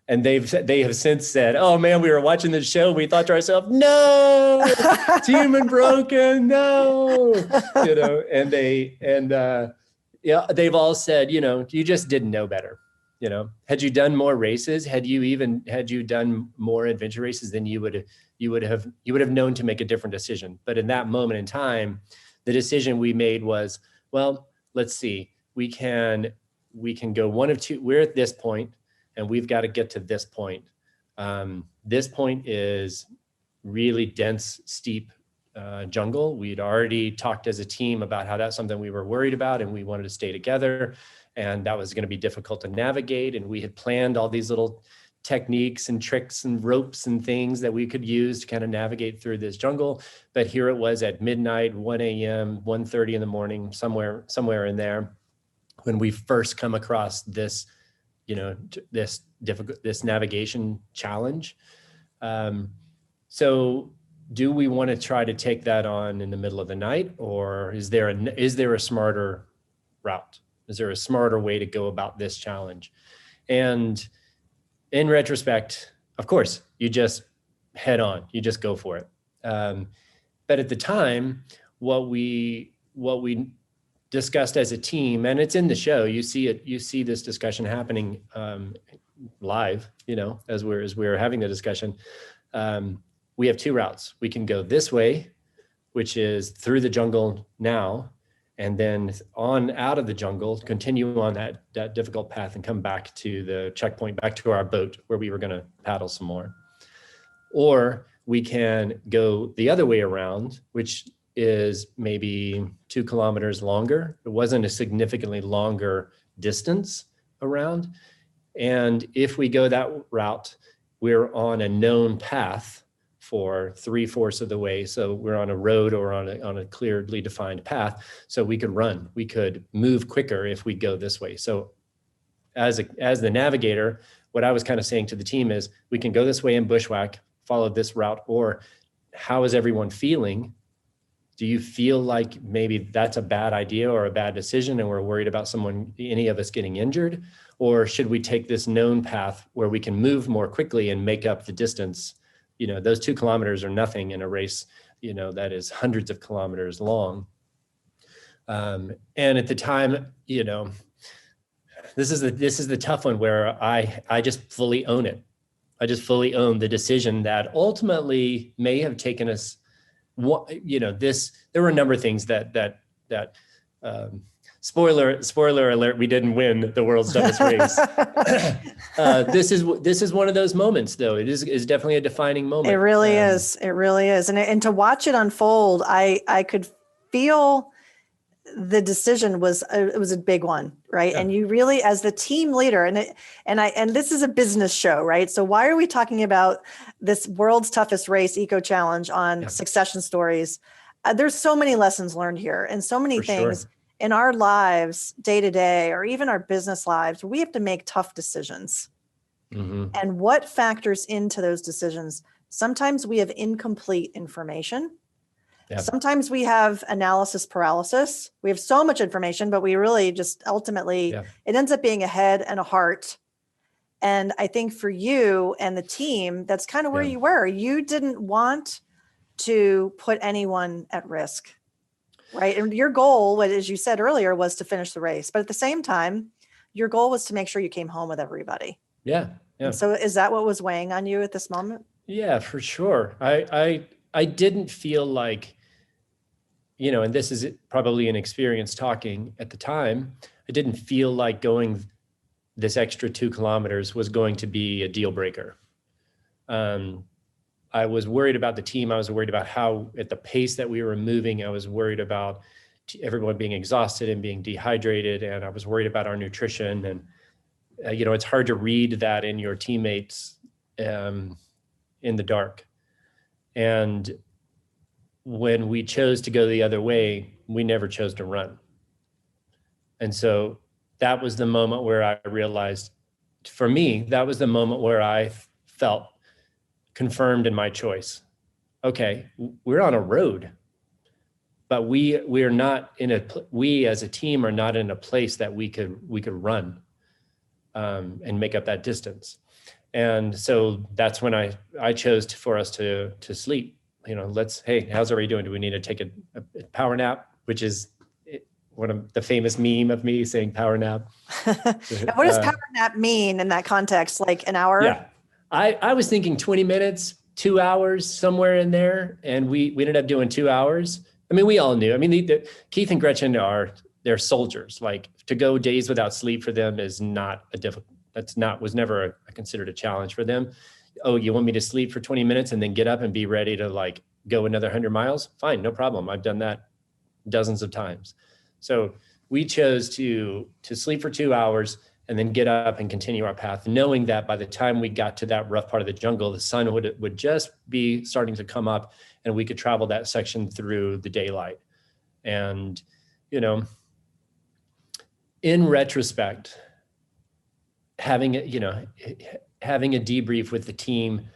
And they have since said, "Oh man, we were watching this show. We thought to ourselves, no, Team Unbroken, no." And they've all said, you just didn't know better. Had you done more races, had you done more adventure races, then you would have known to make a different decision. But in that moment in time, the decision we made was, well, let's see, we can go one of two. We're at this point, and we've got to get to this point. This point is really dense, steep jungle. We'd already talked as a team about how that's something we were worried about, and we wanted to stay together, and that was going to be difficult to navigate. And we had planned all these little techniques and tricks and ropes and things that we could use to kind of navigate through this jungle. But here it was at midnight, 1 a.m., 1:30 in the morning, somewhere in there, when we first come across this, this navigation challenge. So do we want to try to take that on in the middle of the night, or is there a smarter route? Is there a smarter way to go about this challenge? And in retrospect, of course, you just head on, you just go for it. But at the time, what we discussed as a team, and it's in the show, you see this discussion happening live, as we're having the discussion. We have two routes. We can go this way, which is through the jungle now, and then on out of the jungle, continue on that difficult path and come back to the checkpoint, back to our boat where we were going to paddle some more. Or we can go the other way around, which is maybe 2 kilometers longer. It wasn't a significantly longer distance around. And if we go that route, we're on a known path for 3/4 of the way. So we're on a road or on a clearly defined path. So we could run, we could move quicker if we go this way. So as the navigator, what I was kind of saying to the team is, we can go this way and bushwhack, follow this route, or how is everyone feeling? Do you feel like maybe that's a bad idea or a bad decision and we're worried about any of us getting injured? Or should we take this known path where we can move more quickly and make up the distance those 2 kilometers are nothing in a race, that is hundreds of kilometers long. And at the time, this is the tough one where I just fully own it. I just fully own the decision that ultimately may have taken us, there were a number of things that spoiler alert, we didn't win the world's toughest race. This is one of those moments, though. It is definitely a defining moment. It really is. It really is. And to watch it unfold, I could feel the decision was a big one, right? Yeah. And you really, as the team leader, and this is a business show, right? So why are we talking about this world's toughest race eco challenge on Succession Stories? There's so many lessons learned here, and so many things in our lives, day to day, or even our business lives. We have to make tough decisions, and what factors into those decisions? Sometimes we have incomplete information. Yep. Sometimes we have analysis paralysis. We have so much information, but we really just ultimately, it ends up being a head and a heart. And I think for you and the team, that's kind of where you were. You didn't want to put anyone at risk, right? And your goal, as you said earlier, was to finish the race. But at the same time, your goal was to make sure you came home with everybody. Yeah. And so is that what was weighing on you at this moment? Yeah, for sure. I didn't feel like, and this is probably an experience talking at the time, I didn't feel like going this extra 2 kilometers was going to be a deal breaker. I was worried about the team. I was worried about how, at the pace that we were moving, I was worried about everyone being exhausted and being dehydrated. And I was worried about our nutrition. And, it's hard to read that in your teammates in the dark. And when we chose to go the other way, we never chose to run. And so that was the moment where I realized, for me, that was the moment where I felt confirmed in my choice. Okay, we're on a road, but we as a team are not in a place that we could run and make up that distance. And so that's when I chose for us to sleep. Hey, how's everybody doing? Do we need to take a power nap? Which is one of the famous meme of me saying power nap. What does power nap mean in that context? Like an hour? Yeah, I was thinking 20 minutes, 2 hours, somewhere in there. And we ended up doing 2 hours. I mean, we all knew. I mean, Keith and Gretchen they're soldiers. Like, to go days without sleep for them is not was never considered a challenge for them. Oh, you want me to sleep for 20 minutes and then get up and be ready to go another 100 miles? Fine, no problem. I've done that dozens of times. So we chose to sleep for 2 hours and then get up and continue our path, knowing that by the time we got to that rough part of the jungle, the sun would just be starting to come up and we could travel that section through the daylight. And, in retrospect, having a debrief with the team,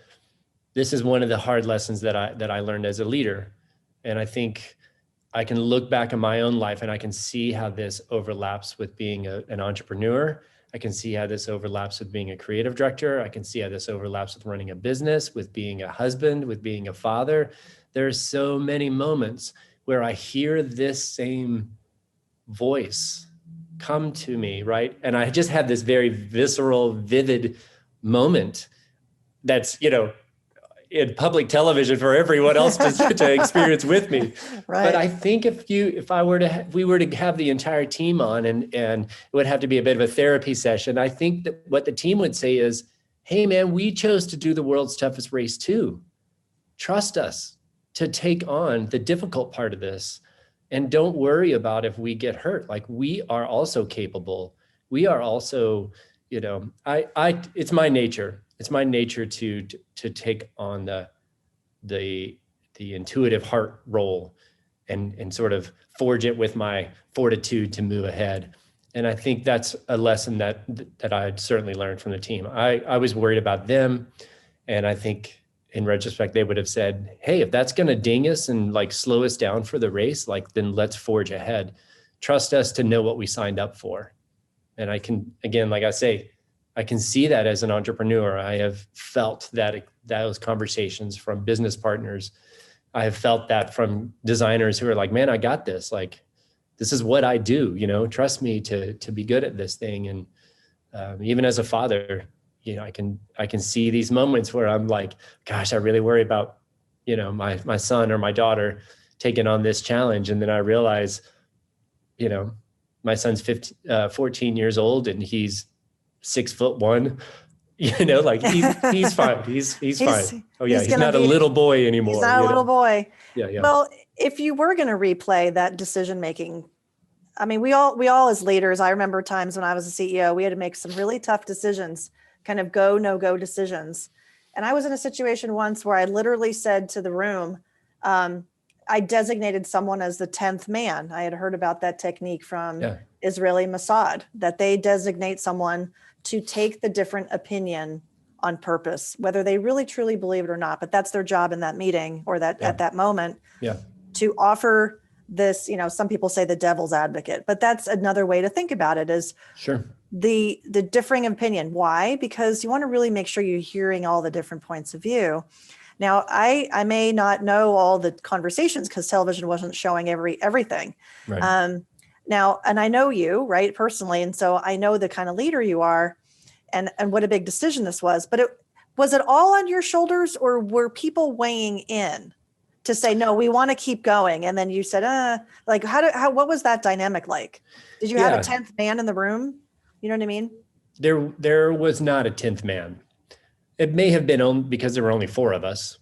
this is one of the hard lessons that I learned as a leader. And I think I can look back in my own life and I can see how this overlaps with being an entrepreneur. I can see how this overlaps with being a creative director. I can see how this overlaps with running a business, with being a husband, with being a father. There are so many moments where I hear this same voice come to me, right? And I just had this very visceral, vivid moment that's, in public television for everyone else to experience with me. Right. But I think if we were to have the entire team on and it would have to be a bit of a therapy session, I think that what the team would say is, hey man, we chose to do the world's toughest race too. Trust us to take on the difficult part of this. And don't worry about if we get hurt. Like, we are also capable. We are also, it's my nature. It's my nature to take on the intuitive heart role and sort of forge it with my fortitude to move ahead. And I think that's a lesson that I'd certainly learned from the team. I was worried about them. And I think in retrospect, they would have said, hey, if that's going to ding us and slow us down for the race, then let's forge ahead. Trust us to know what we signed up for. And I can, again, like I say, I can see that as an entrepreneur. I have felt those conversations from business partners. I have felt that from designers who are like, man, I got this. Like, this is what I do, trust me to be good at this thing. And even as a father, I can see these moments where I'm like, gosh, I really worry about, my son or my daughter taking on this challenge. And then I realize, my son's 14 years old and he's 6'1", like he's fine. He's fine. Oh yeah. He's not a little boy anymore. He's not a little boy. Yeah. Yeah. Well, if you were going to replay that decision-making, I mean, we all as leaders, I remember times when I was a CEO, we had to make some really tough decisions, kind of go, no go decisions. And I was in a situation once where I literally said to the room, I designated someone as the 10th man. I had heard about that technique from Israeli Mossad, that they designate someone to take the different opinion on purpose, whether they really truly believe it or not, but that's their job in that meeting or at that moment, to offer this, some people say the devil's advocate, but that's another way to think about it is the differing opinion. Why? Because you want to really make sure you're hearing all the different points of view. Now, I may not know all the conversations because television wasn't showing everything. Right. Now, and I know you, right, personally, and so I know the kind of leader you are, and what a big decision this was. But was it all on your shoulders, or were people weighing in to say, no, we want to keep going? And then you said, like, what was that dynamic like? Did you have a 10th man in the room? You know what I mean? There was not a 10th man. It may have been because there were only 4 of us,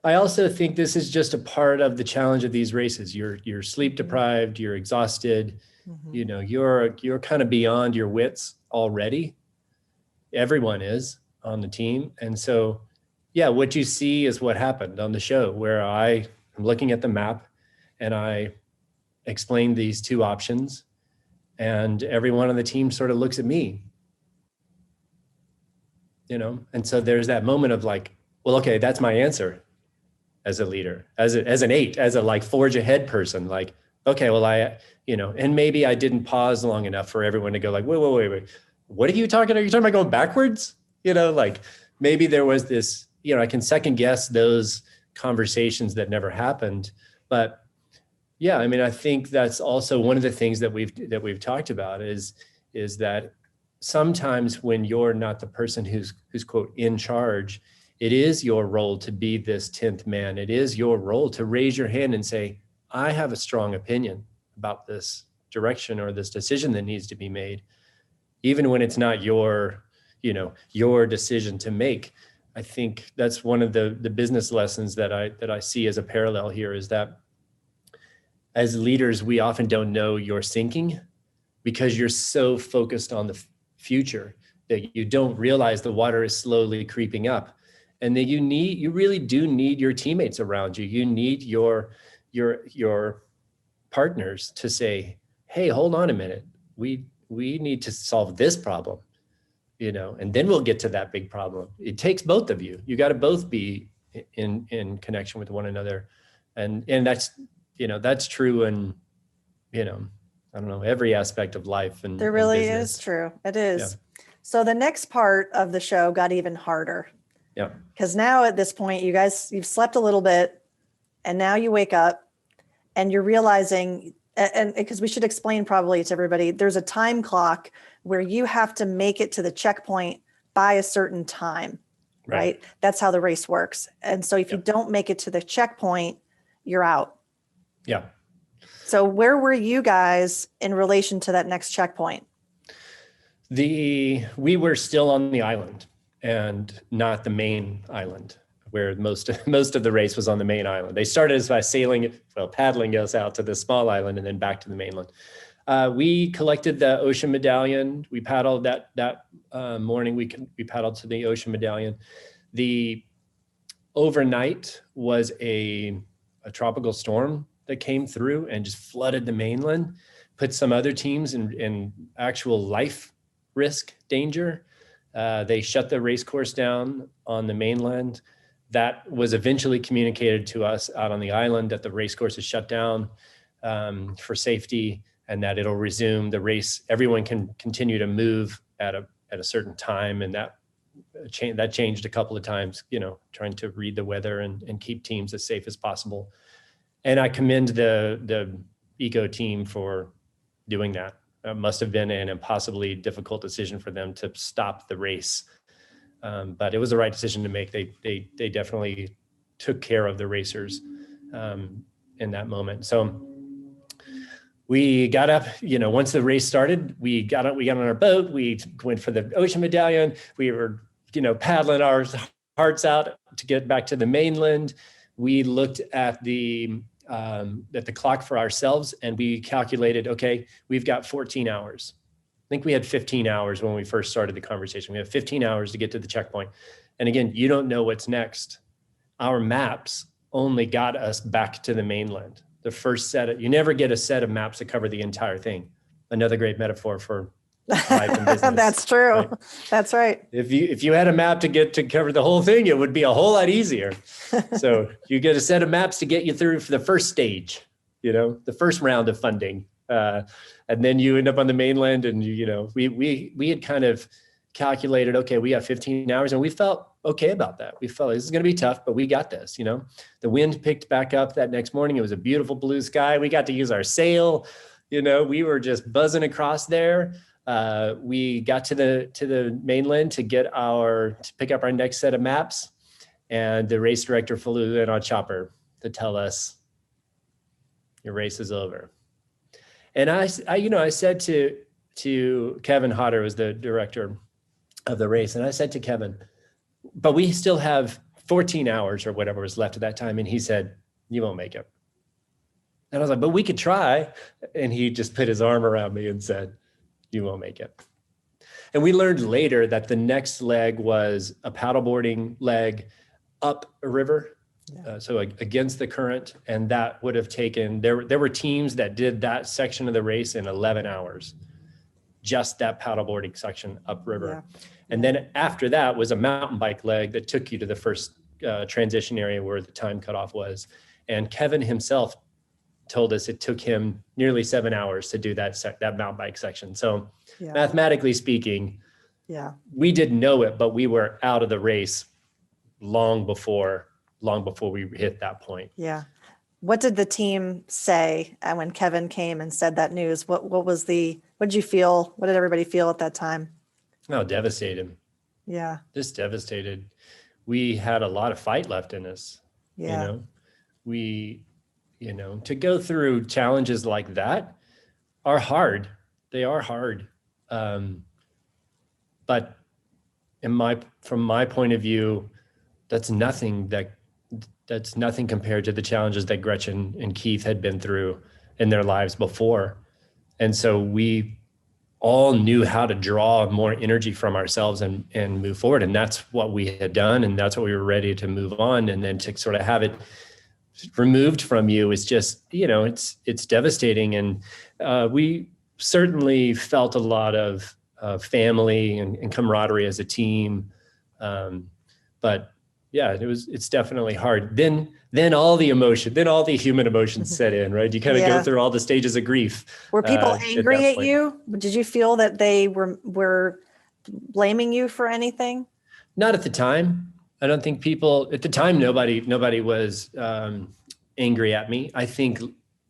I also think this is just a part of the challenge of these races. You're sleep deprived, you're exhausted, you're kind of beyond your wits already. Everyone is on the team. And so, what you see is what happened on the show, where I am looking at the map and I explained these 2 options, and everyone on the team sort of looks at me, and so there's that moment of like, well, okay, that's my answer as a leader, as an 8, as a like forge ahead person, like, okay, well, and maybe I didn't pause long enough for everyone to go like, wait, what are you talking about? Are you talking about going backwards? Like maybe there was this, I can second guess those conversations that never happened. But yeah, I mean, I think that's also one of the things that we've talked about is that sometimes when you're not the person who's quote in charge, it is your role to be this 10th man. It is your role to raise your hand and say, I have a strong opinion about this direction or this decision that needs to be made, even when it's not your decision to make. I think that's one of the business lessons that I see as a parallel here, is that as leaders, we often don't know you're sinking because you're so focused on the future that you don't realize the water is slowly creeping up, and that you really do need your teammates around you. You need your partners to say, hey, hold on a minute. We need to solve this problem, and then we'll get to that big problem. It takes both of you. You got to both be in connection with one another. And that's true in, I don't know, every aspect of life. And there really is true. It is. Yeah. So the next part of the show got even harder. Yeah. Because now at this point, you've slept a little bit, and now you wake up and you're realizing, and because we should explain probably to everybody, there's a time clock where you have to make it to the checkpoint by a certain time, right? That's how the race works. And so if you don't make it to the checkpoint, you're out. Yeah. So where were you guys in relation to that next checkpoint? We were still on the island and not the main island, where most of the race was on the main island. They started us by paddling us out to the small island and then back to the mainland. We collected the ocean medallion. We paddled that morning. We paddled to the ocean medallion. The overnight was a tropical storm that came through and just flooded the mainland, put some other teams in actual life risk danger. They shut the race course down on the mainland. That was eventually communicated to us out on the island that the race course is shut down for safety. and that it'll resume the race. Everyone can continue to move at a certain time. And that changed a couple of times, trying to read the weather and keep teams as safe as possible. And I commend the eco team for doing that. It must have been an impossibly difficult decision for them to stop the race. But it was the right decision to make. They definitely took care of the racers in that moment. So we got up, once the race started, we got on our boat, we went for the ocean medallion. We were, paddling our hearts out to get back to the mainland. We looked at the clock for ourselves, and we calculated, okay, we've got 14 hours. I think we had 15 hours when we first started the conversation. We have 15 hours to get to the checkpoint. And again, you don't know what's next. Our maps only got us back to the mainland. The first you never get a set of maps to cover the entire thing. Another great metaphor for life and business. That's true. Right? That's right. If you had a map to cover the whole thing, it would be a whole lot easier. So you get a set of maps to get you through for the first stage, the first round of funding. And then you end up on the mainland, and we had kind of calculated, okay, we have 15 hours, and we felt okay about that. We felt this is going to be tough, but we got this. The wind picked back up that next morning. It was a beautiful blue sky. We got to use our sail. We were just buzzing across there. We got to the mainland to pick up our next set of maps, and the race director flew in on chopper to tell us your race is over. And I said to Kevin Hodder, was the director of the race, and I said to Kevin, but we still have 14 hours or whatever was left at that time. And he said, you won't make it. And I was like, but we could try. And he just put his arm around me and said, you won't make it. And we learned later that the next leg was a paddleboarding leg up a river. So against the current. And that would have taken, there were teams that did that section of the race in 11 hours, just that paddleboarding section upriver. Yeah. And then after that was a mountain bike leg that took you to the first transition area where the time cutoff was. And Kevin himself told us it took him nearly 7 hours to do that mountain bike section. So mathematically speaking, we didn't know it, but we were out of the race long before we hit that point. Yeah. What did the team say when Kevin came and said that news? What did you feel? What did everybody feel at that time? Oh, devastated. Yeah. Just devastated. We had a lot of fight left in us. Yeah. To go through challenges like that are hard. They are hard. But from my point of view, that's nothing compared to the challenges that Gretchen and Keith had been through in their lives before. And so we all knew how to draw more energy from ourselves and move forward. And that's what we had done. And that's what we were ready to move on. And then to sort of have it removed from you is just, it's devastating. And we certainly felt a lot of family and camaraderie as a team. But yeah, it's definitely hard. Then all the human emotions set in, right? You kind of go through all the stages of grief. Were people angry at you? Did you feel that they were blaming you for anything? Not at the time. I don't think people at the time, nobody was angry at me. I think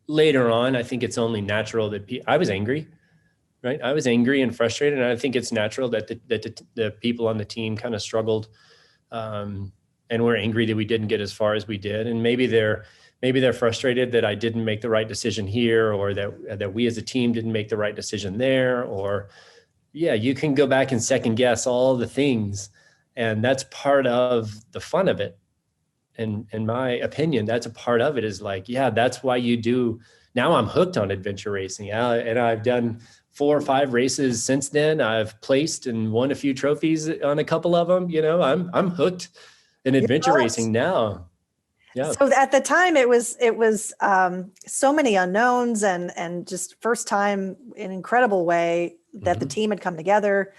later on, I think it's only natural that I was angry, right? I was angry and frustrated. And I think it's natural that the people on the team kind of struggled, and we're angry that we didn't get as far as we did. And maybe they're frustrated that I didn't make the right decision here, or that we as a team didn't make the right decision there, or you can go back and second guess all the things. And that's part of the fun of it. And in my opinion, that's a part of it, is like, that's why you do. Now I'm hooked on adventure racing. And I've done 4 or 5 races since then. I've placed and won a few trophies on a couple of them. I'm hooked in adventure racing now. Yeah. So at the time it was so many unknowns and just first time in an incredible way that the team had come together.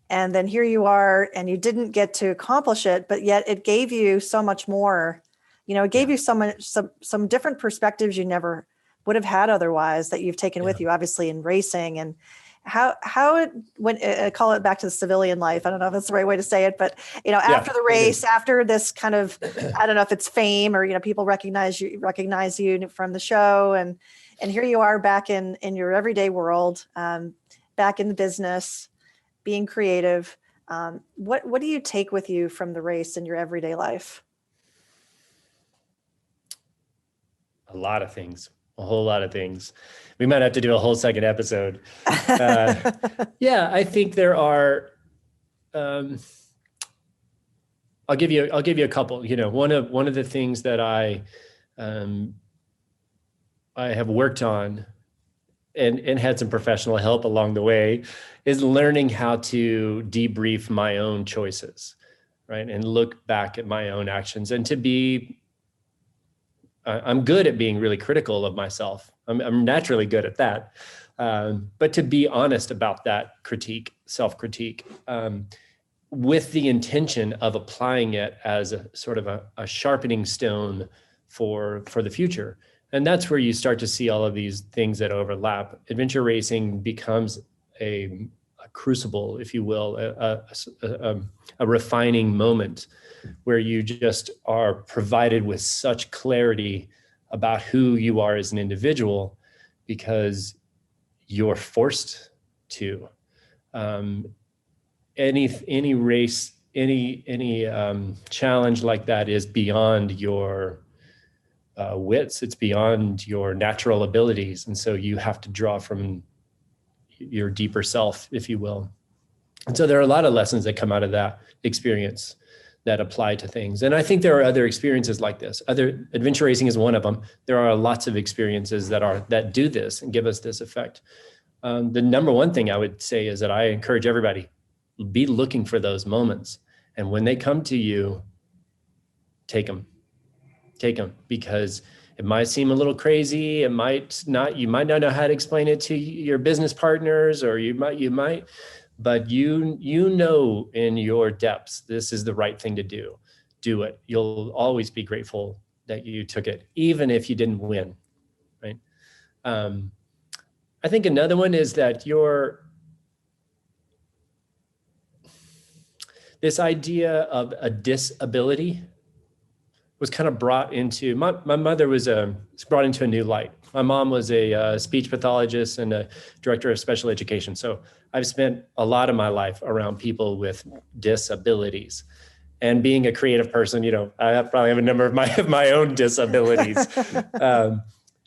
And then here you are, and you didn't get to accomplish it, but yet it gave you so much more. It gave you some different perspectives you never would have had otherwise that you've taken with you, obviously in racing, and how it when call it back to the civilian life. I don't know if that's the right way to say it, but after the race, after this kind of, I don't know if it's fame or people recognize you from the show, and here you are back in your everyday world, back in the business, being creative. What do you take with you from the race in your everyday life? A lot of things, a whole lot of things. We might have to do a whole second episode. Yeah, I think there are. I'll give you a couple. One of the things that I have worked on and had some professional help along the way is learning how to debrief my own choices, right, and look back at my own actions, and to be. I'm good at being really critical of myself. I'm naturally good at that. But to be honest about that self-critique, with the intention of applying it as a sort of a sharpening stone for the future. And that's where you start to see all of these things that overlap. Adventure racing becomes a crucible, if you will, a refining moment where you just are provided with such clarity about who you are as an individual, because you're forced to. Any race, any challenge like that is beyond your wits. It's beyond your natural abilities, and so you have to draw from your deeper self, if you will. And so there are a lot of lessons that come out of that experience that apply to things. And I think there are other experiences like this. Adventure racing is one of them. There are lots of experiences that do this and give us this effect. The number one thing I would say is that I encourage everybody, be looking for those moments. And when they come to you, take them, because it might seem a little crazy. It might not, you might not know how to explain it to your business partners, or you might, but you know in your depths, this is the right thing to do. Do it. You'll always be grateful that you took it, even if you didn't win, right? I think another one is that this idea of a disability was kind of brought into, my mother was brought into a new light. My mom was a speech pathologist and a director of special education. So I've spent a lot of my life around people with disabilities. And being a creative person, I probably have a number of my own disabilities.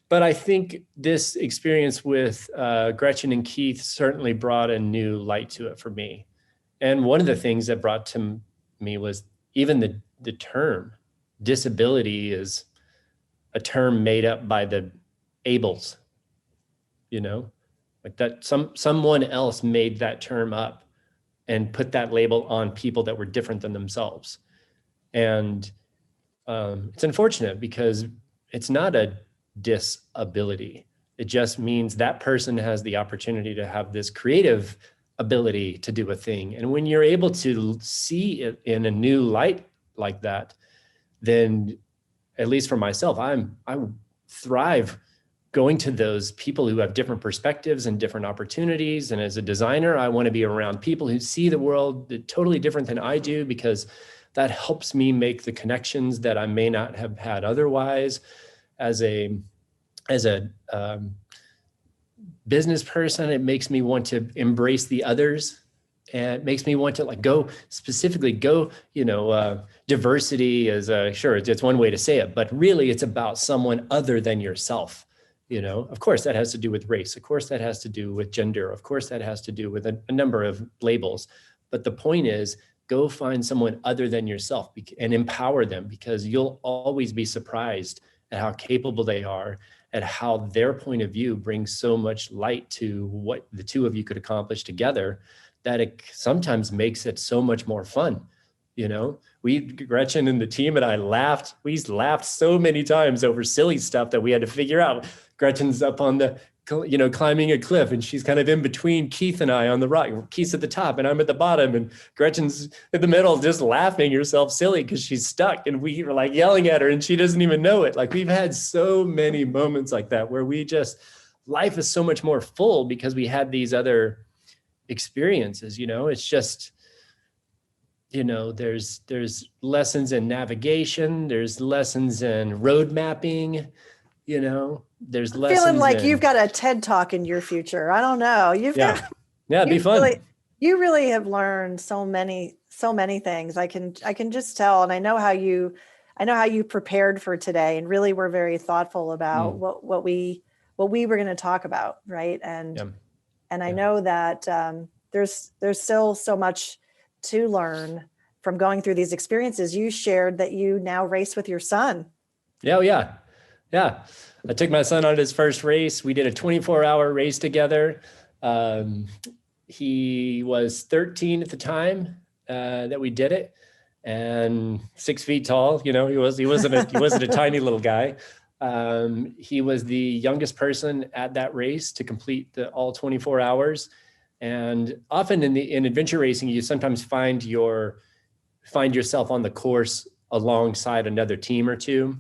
But I think this experience with Gretchen and Keith certainly brought a new light to it for me. And one of the things that brought to me was even the term disability is a term made up by the ables, like that someone else made that term up and put that label on people that were different than themselves. And it's unfortunate because it's not a disability. It just means that person has the opportunity to have this creative ability to do a thing. And when you're able to see it in a new light like that, then at least for myself, I thrive going to those people who have different perspectives and different opportunities. And as a designer, I want to be around people who see the world totally different than I do, because that helps me make the connections that I may not have had otherwise. As a business person, it makes me want to embrace the others. And it makes me want to go diversity is sure, it's one way to say it, but really it's about someone other than yourself. Of course that has to do with race. Of course that has to do with gender. Of course that has to do with a number of labels. But the point is, go find someone other than yourself and empower them, because you'll always be surprised at how capable they are, at how their point of view brings so much light to what the two of you could accomplish together, that it sometimes makes it so much more fun. Gretchen and the team and I laughed so many times over silly stuff that we had to figure out. Gretchen's up on the climbing a cliff, and she's kind of in between Keith and I on the rock. Keith's at the top and I'm at the bottom, and Gretchen's in the middle just laughing herself silly because she's stuck, and we were like yelling at her and she doesn't even know it. Like, we've had so many moments like that where life is so much more full because we had these other experiences. It's just, there's lessons in navigation, there's lessons in road mapping, there's lessons. Feeling like you've got a TED Talk in your future. I don't know. Yeah, it'd be fun. You really have learned so many things. I can just tell, and I know how you prepared for today, and really were very thoughtful about what we were going to talk about, right? And I know that there's still so much to learn from going through these experiences. You shared that you now race with your son. Yeah. I took my son on his first race. We did a 24-hour race together. He was 13 at the time that we did it, and 6 feet tall. He wasn't a tiny little guy. He was the youngest person at that race to complete all 24 hours. And often in adventure racing, you sometimes find yourself on the course alongside another team or two.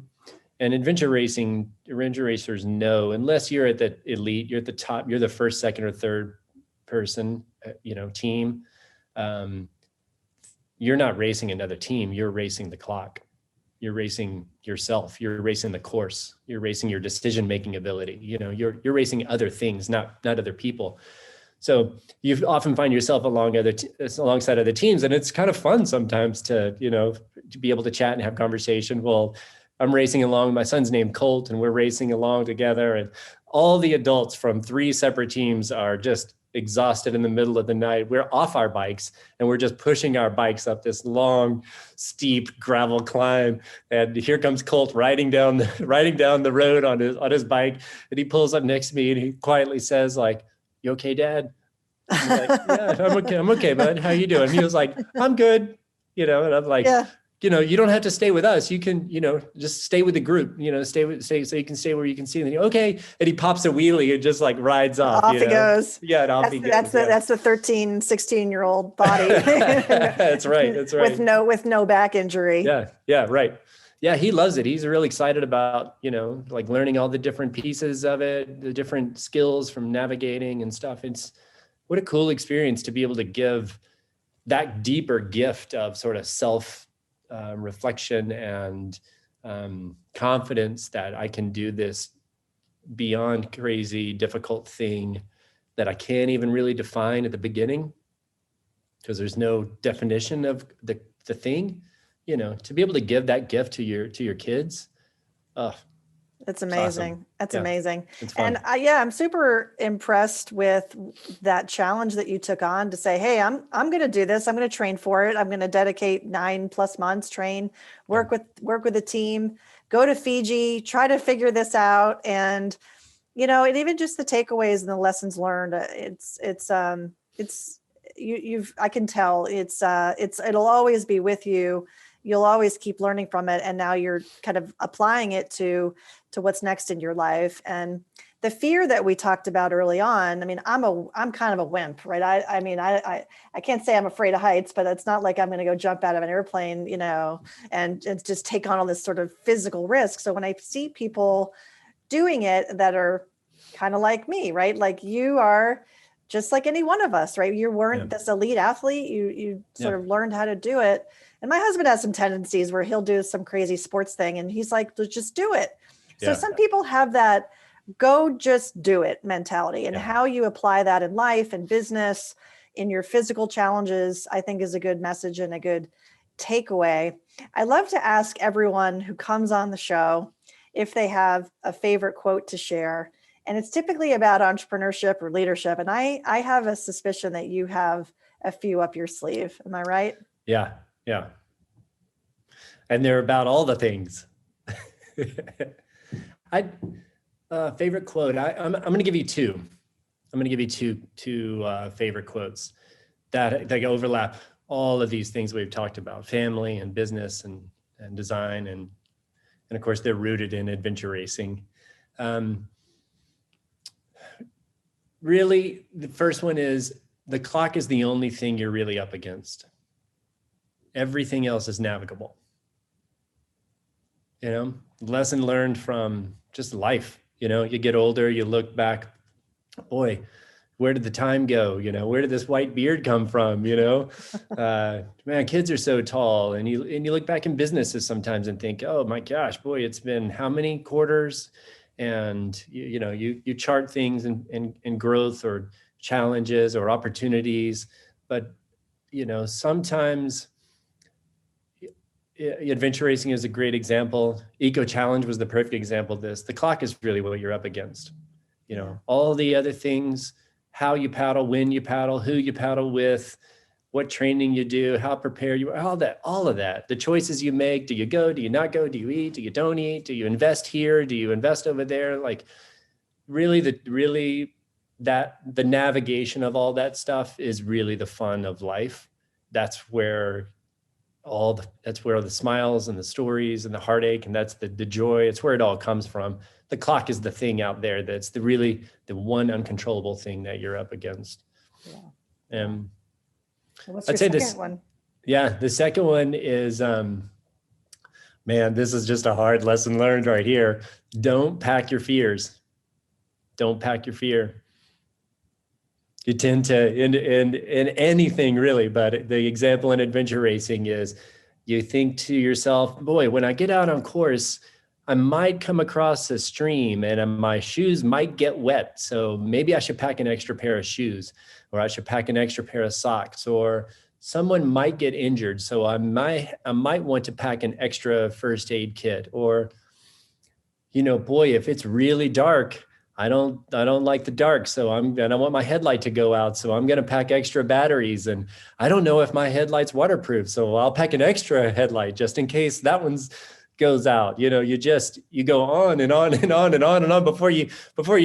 And adventure racers know, unless you're at the elite, you're at the top, you're the first, second, or third person, team. You're not racing another team. You're racing the clock. You're racing yourself. You're racing the course. You're racing your decision-making ability. You're racing other things, not other people. So you often find yourself alongside other teams, and it's kind of fun sometimes to be able to chat and have conversation. Well, I'm racing along. My son's named Colt, and we're racing along together. And all the adults from 3 separate teams are just exhausted in the middle of the night. We're off our bikes, and we're just pushing our bikes up this long, steep gravel climb. And here comes Colt riding down the road on his bike, and he pulls up next to me and he quietly says, like, "You okay, Dad?" I'm like, "Yeah, I'm okay, bud. How you doing?" And he was like, "I'm good." And I'm like, Yeah. You don't have to stay with us. You can, just stay with the group, stay so you can stay where you can see them. Okay. And he pops a wheelie and just like rides off. Off he goes. Yeah. And off he goes. That's the 13, 16-year-old body. That's right. With no back injury. Yeah. Right. Yeah. He loves it. He's really excited about, like learning all the different pieces of it, the different skills from navigating and stuff. What a cool experience to be able to give that deeper gift of sort of self reflection and confidence that I can do this beyond crazy, difficult thing that I can't even really define at the beginning because there's no definition of the thing. To be able to give that gift to your kids. It's amazing. Awesome. That's amazing. It's fun. And I'm super impressed with that challenge that you took on to say, hey, I'm going to do this. I'm going to train for it. I'm going to dedicate 9+ months, train, work with a team, go to Fiji, try to figure this out. And, and even just the takeaways and the lessons learned, I can tell it'll always be with you. You'll always keep learning from it. And now you're kind of applying it to what's next in your life. And the fear that we talked about early on, I mean, I'm kind of a wimp, right? I can't say I'm afraid of heights, but it's not like I'm going to go jump out of an airplane, and just take on all this sort of physical risk. So when I see people doing it that are kind of like me, right? Like you are just like any one of us, right? You weren't this elite athlete. You sort of learned how to do it. And my husband has some tendencies where he'll do some crazy sports thing and he's like, let's just do it. So some people have that go just do it mentality, and how you apply that in life and business, in your physical challenges, I think is a good message and a good takeaway. I love to ask everyone who comes on the show if they have a favorite quote to share. And it's typically about entrepreneurship or leadership. And I have a suspicion that you have a few up your sleeve. Am I right? Yeah. And they're about all the things. Favorite quote. I'm going to give you two. I'm going to give you two favorite quotes that overlap all of these things we've talked about: family and business and design, and of course they're rooted in adventure racing. really, the first one is the clock is the only thing you're really up against. Everything else is navigable. You know, lesson learned from just life. You know, you get older, you look back, boy, where did the time go? You know, where did this white beard come from? You know, man, kids are so tall. And you look back in businesses sometimes and think, oh my gosh, boy, it's been how many quarters? And you know, you chart things in growth or challenges or opportunities. But, you know, sometimes adventure racing is a great example. Eco Challenge was the perfect example of this. The clock is really what you're up against. You know, all the other things, how you paddle, when you paddle, who you paddle with, what training you do, how prepared you are, all of that, the choices you make. Do you go, do you not go? Do you eat, do you don't eat? Do you invest here? Do you invest over there? Like really the navigation of all that stuff is really the fun of life. That's where that's where the smiles and the stories and the heartache and that's the joy. It's where it all comes from. The clock is the thing out there that's the one uncontrollable thing that you're up against. Yeah. What's your second one? Yeah, the second one is, man, this is just a hard lesson learned right here. Don't pack your fears. Don't pack your fear. You tend to, in anything really, but the example in adventure racing is you think to yourself, boy, when I get out on course, I might come across a stream and my shoes might get wet. So maybe I should pack an extra pair of shoes, or I should pack an extra pair of socks, or someone might get injured. So I might want to pack an extra first aid kit, or, you know, boy, if it's really dark, I don't like the dark. So I want my headlight to go out. So I'm going to pack extra batteries, and I don't know if my headlight's waterproof. So I'll pack an extra headlight just in case that one's goes out. You know, you go on and on and on and on and on before you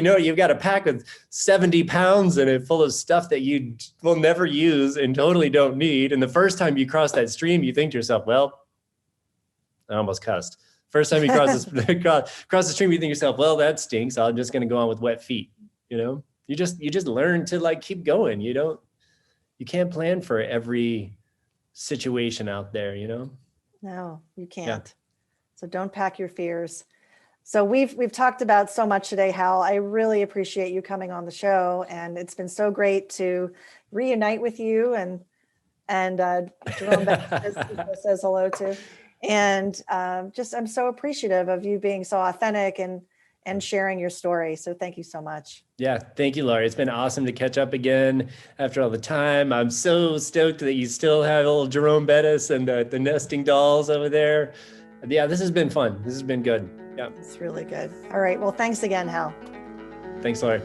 know it, you've got a pack with 70 pounds in it full of stuff that you will never use and totally don't need. And the first time you cross that stream, you think to yourself, well, I almost cussed. First time you cross the stream, you think to yourself, well, that stinks. I'm just going to go on with wet feet. You know, you just learn to like keep going. You can't plan for every situation out there, you know? No, you can't. Yeah. So don't pack your fears. So we've talked about so much today, Hal. I really appreciate you coming on the show, and it's been so great to reunite with you and Jerome says hello to, and I'm so appreciative of you being so authentic and sharing your story. So thank you so much. Yeah, thank you, Laurie. It's been awesome to catch up again after all the time. I'm so stoked that you still have little Jerome Bettis and the nesting dolls over there. Yeah, this has been fun. This has been good. Yeah. It's really good. All right. Well, thanks again, Hal. Thanks, Laurie.